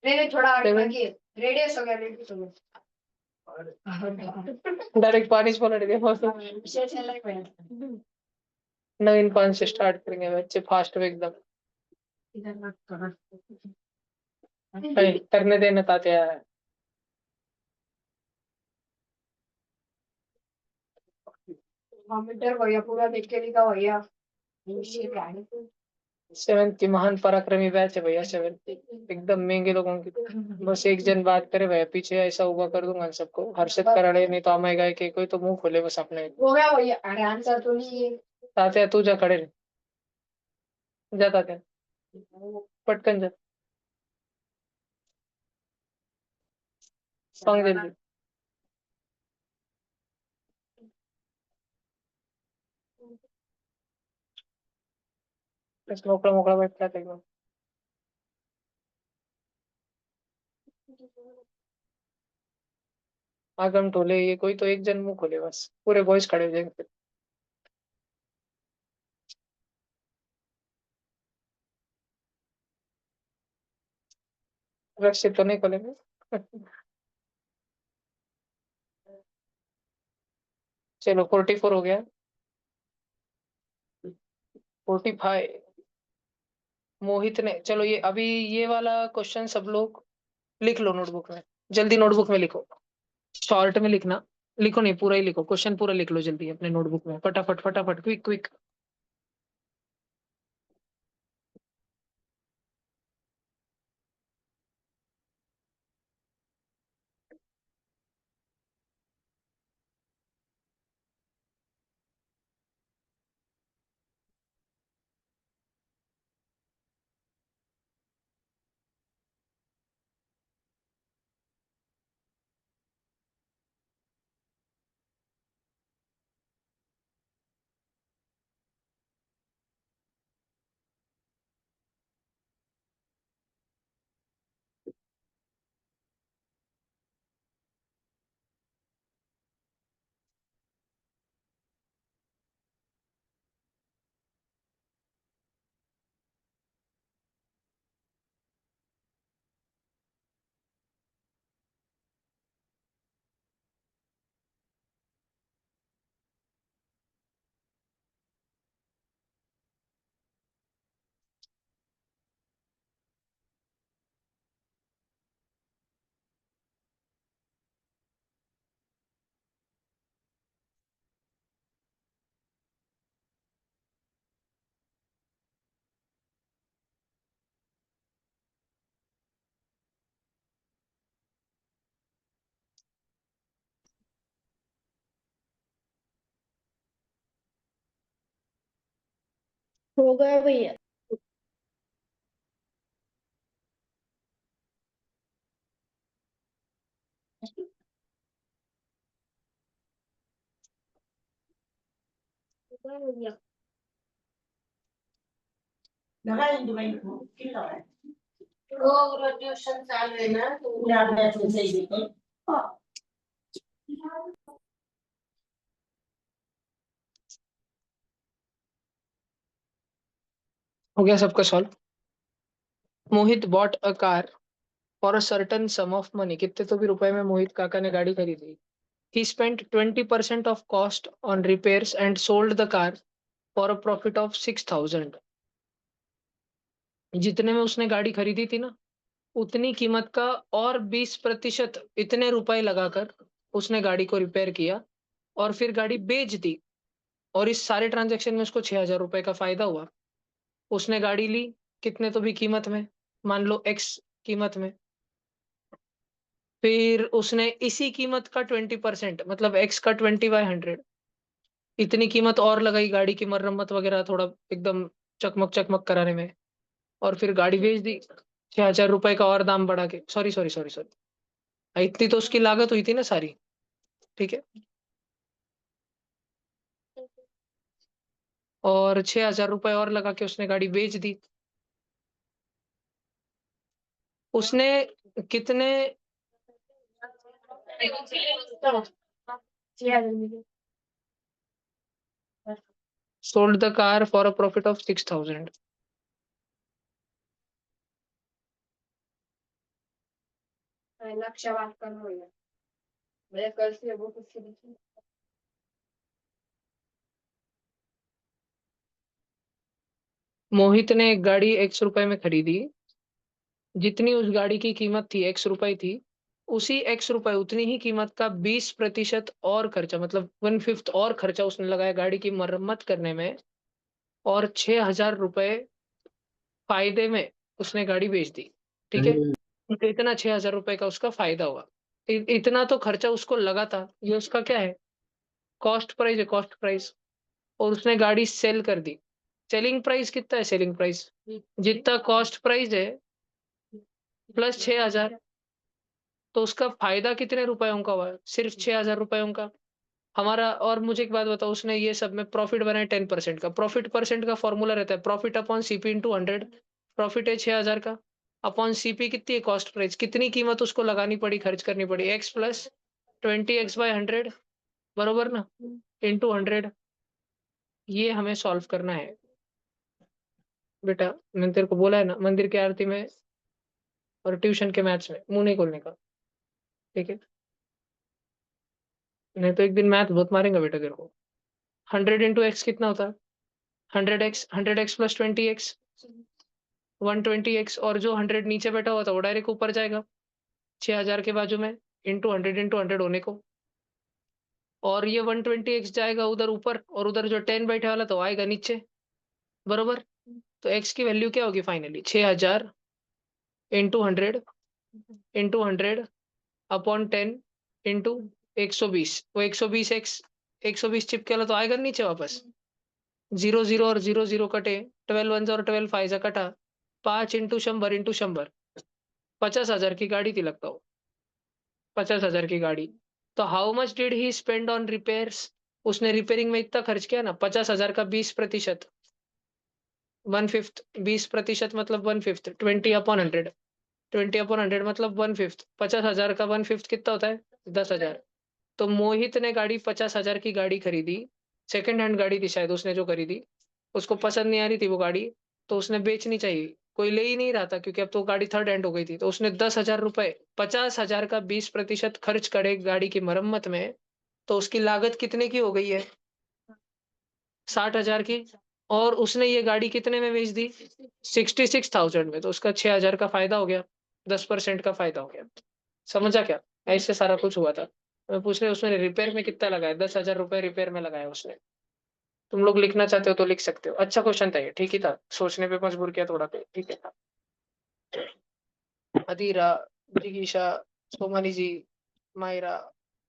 नहीं थोड़ा Seven. रेडियस हो गया डायरेक्ट 5 पलट गए नवीन 5 से स्टार्ट करेंगे बच्चे फास्ट में एकदम करने देना तात्या मीटर भैया पूरा देख के लिखा भैया 7th की महान पराक्रमी बैच है भैया 7th एकदम महंगे लोगों की बस एक जन बात करे भैया पीछे ऐसा हुआ कर दूंगा इन सबको हर्षित कराड़े नहीं तो आमेगा के कोई तो मुंह खोले बस अपने हो गया भैया अरे आंसर तो नहीं है तात्या तू जा खड़े रहे जा तात्या पटकन जा सॉन्ग जल्दी बस मोकळा मोकळा बैठला एकदम आगम टोले ये कोई तो एक जन मुंह खोले बस पूरे बॉयज खड़े हो जाएंगे रक्षित तो नहीं खोलेंगे चलो 44 हो गया 45 मोहित ने चलो ये अभी ये वाला क्वेश्चन सब लोग लिख लो नोटबुक में जल्दी नोटबुक में लिखो शॉर्ट में लिखना लिखो नहीं पूरा ही लिखो क्वेश्चन पूरा लिख लो जल्दी अपने नोटबुक में फटाफट फटाफट क्विक क्विक हो गया भैया ग्रेजुएशन चालू है ना तो अभ्यास में सही देते हो गया सबका solve Mohit bought a car for a certain some of money कितने तो भी रुपए में मोहित काका ने गाड़ी खरीदी ही spent 20% of cost on repairs and sold the car for a profit of 6000 जितने में उसने गाड़ी खरीदी थी ना उतनी कीमत का और 20% इतने रुपए लगाकर उसने गाड़ी को रिपेयर किया और फिर गाड़ी बेच दी और इस सारे ट्रांजेक्शन में उसको 6000 रुपए का फायदा हुआ उसने गाड़ी ली कितने तो भी कीमत में मान लो एक्स कीमत में फिर उसने इसी कीमत का 20% मतलब एक्स का 20/100 इतनी कीमत और लगाई गाड़ी की मरम्मत वगैरह थोड़ा एकदम चकमक चकमक कराने में और फिर गाड़ी बेच दी 6000 रुपए का और दाम बढ़ा के सॉरी सॉरी सॉरी सॉरी इतनी तो उसकी लागत हुई थी ना सारी ठीक है और 6000 रुपए और लगा के उसने गाड़ी बेच दी उसने कितने sold the car for a profit of 6,000. लक्ष्य बात करना होगा मैं कल से वो कुछ नहीं मोहित ने एक गाड़ी x रुपए में खरीदी, जितनी उस गाड़ी की कीमत थी x रुपए थी, उसी x रुपए उतनी ही कीमत का 20% और खर्चा, मतलब 1/5 और खर्चा उसने लगाया गाड़ी की मरम्मत करने में, और 6,000 रुपए फायदे में उसने गाड़ी बेच दी। ठीक है, तो इतना 6,000 रुपए का उसका फायदा हुआ। इतना तो खर्चा उसको लगा था, ये उसका क्या है, कॉस्ट प्राइस है, कॉस्ट प्राइस। और उसने गाड़ी सेल कर दी। सेलिंग प्राइस कितना है, सेलिंग प्राइस जितना कॉस्ट प्राइस है प्लस 6,000, तो उसका फायदा कितने रुपयों का हुआ, सिर्फ 6,000 रुपयों का हमारा। और मुझे एक बात बताओ, उसने ये सब में प्रॉफिट बनाया 10% का। प्रॉफिट परसेंट का फॉर्मूला रहता है profit upon CP into 100। Profit है 6,000 का, अपॉन सीपी कितनी है, कॉस्ट प्राइस, कितनी कीमत उसको लगानी पड़ी, खर्च करनी पड़ी, एक्स प्लस 20x/100, बरोबर ना, इंटू 100। ये हमें सॉल्व करना है बेटा। मैंने तेरे को बोला है ना, मंदिर की आरती में और ट्यूशन के मैथ्स में मुंह नहीं खोलने का, ठीक है, नहीं तो एक दिन मैथ बहुत मारेंगे बेटा तेरे को। 100 × x कितना होता है, 100x, 100x plus 20x, 120x, और जो 100 नीचे बैठा हुआ था वो डायरेक्ट ऊपर जाएगा 6,000 के बाजू में, इंटू 100 होने को। और ये 120x जाएगा उधर ऊपर, और उधर जो 10 बैठे वाला तो आएगा नीचे, बरोबर। तो x की वैल्यू क्या होगी फाइनली, 6,000 इंटू 100 अपॉन 10 इंटू 120। वो 120x, 120 चिपके वाला तो आएगा नीचे वापस, 0 0 और 0 0 कटे, 12 1 और 12 5 कटा, 5 इंटू 100 50,000 की गाड़ी थी लगता हो, 50,000 की गाड़ी। तो how much did he spend on repairs, उसने रिपेयरिंग में इतना खर्च किया ना, 50,000 का 20%, 1/5, 20% मतलब 1/5, 20/100, 20/100 मतलब 1/5, 50,000 का 1/5 कितना होता है, 10,000। तो मोहित ने गाड़ी 50,000 की गाड़ी खरीदी, सेकंड हैंड गाड़ी थी शायद उसने जो खरीदी, उसको पसंद नहीं आ रही थी वो गाड़ी, तो उसने बेचनी चाहिए, कोई ले ही नहीं रहा था क्योंकि अब तो गाड़ी थर्ड हैंड हो गई थी। तो उसने 10,000 रुपए, 50,000 का 20% खर्च करे गाड़ी की मरम्मत में, तो उसकी लागत कितने की हो गई है, 60,000 की। और उसने ये गाड़ी कितने में बेच दी, 66,000 में, तो उसका 6,000 का फायदा हो गया, 10% का फायदा हो गया। समझा क्या, ऐसे सारा कुछ हुआ था। मैं पूछ रहे उसने रिपेयर में कितना लगाया, 10,000 रुपए रिपेयर में लगाया उसने। तुम लोग लिखना चाहते हो तो लिख सकते हो, अच्छा क्वेश्चन था ये, ठीक ही था, सोचने पे मजबूर किया थोड़ा पे, ठीक है। अधीरा, जिगीशा, सोमानी जी, मायरा,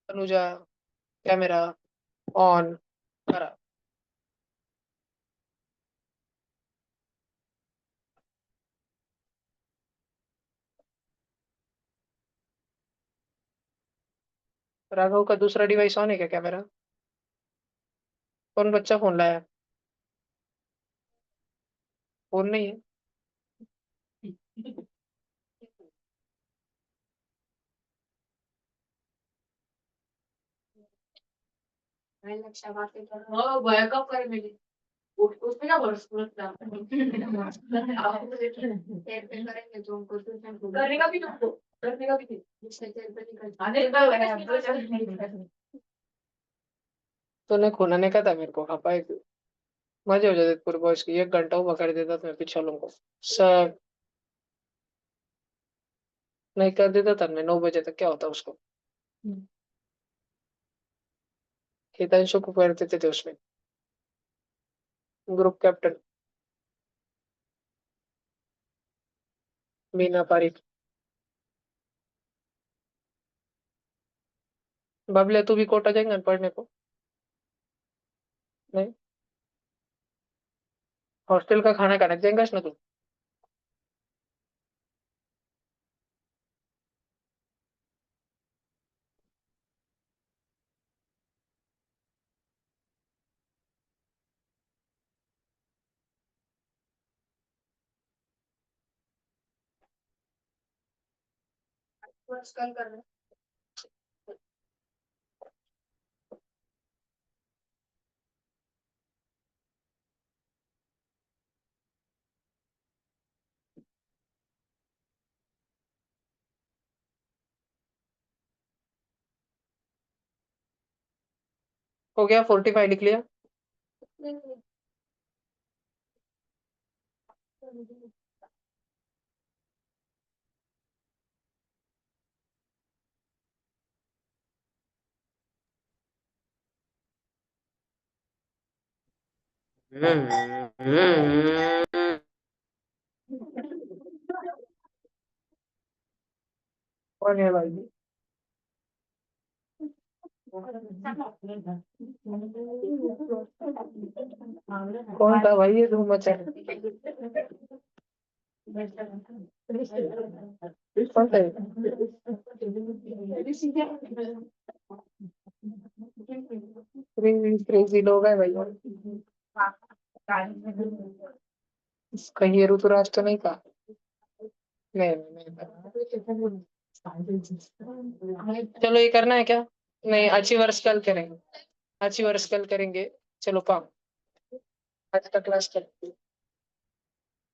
अनुजा, कैमरा ऑन करा। राघव का दूसरा डिवाइस ऑन है क्या, कैमरा? कौन बच्चा फोन लाया, फोन नहीं है? मैं लक्ष्य बात कर रहा हाँ बैकअप कर मेरी उसमें ना भरोसा तेरे पे करेंगे तो उनको करेगा भी तुमको करेगा भी जिससे तेरे पे नहीं करते आने का तूने खोनाने का था मेरे को, हाँ पाए मजे हो जाते पूरे बॉयज की, 1 घंटा वो कर देता तो मैं पीछे वालों को सब नहीं कर देता था मैं, 9 बजे तक क्या होता उसको, हितांशु को कर देते थे उसमें, ग्रुप कैप्टन मीना पारिक। बबले तू भी कोटा जाएंगे पढ़ने को? नहीं, हॉस्टल का खाना खाने जाएंगे ना तू? बस कल करना हो गया 45 लिख लिया। कौन है भाई? कौन था भाई ये धूम मचा रहा? कौन था ये? क्रेजी लोग हैं भाई। कहीं ये ऋतुराज तो नहीं था? नहीं नहीं नहीं। चलो ये करना है क्या? नहीं, अच्छी वर्ष कल करेंगे। अच्छी वर्ष कल करेंगे। चलो पाओ आज का क्लास करते हैं।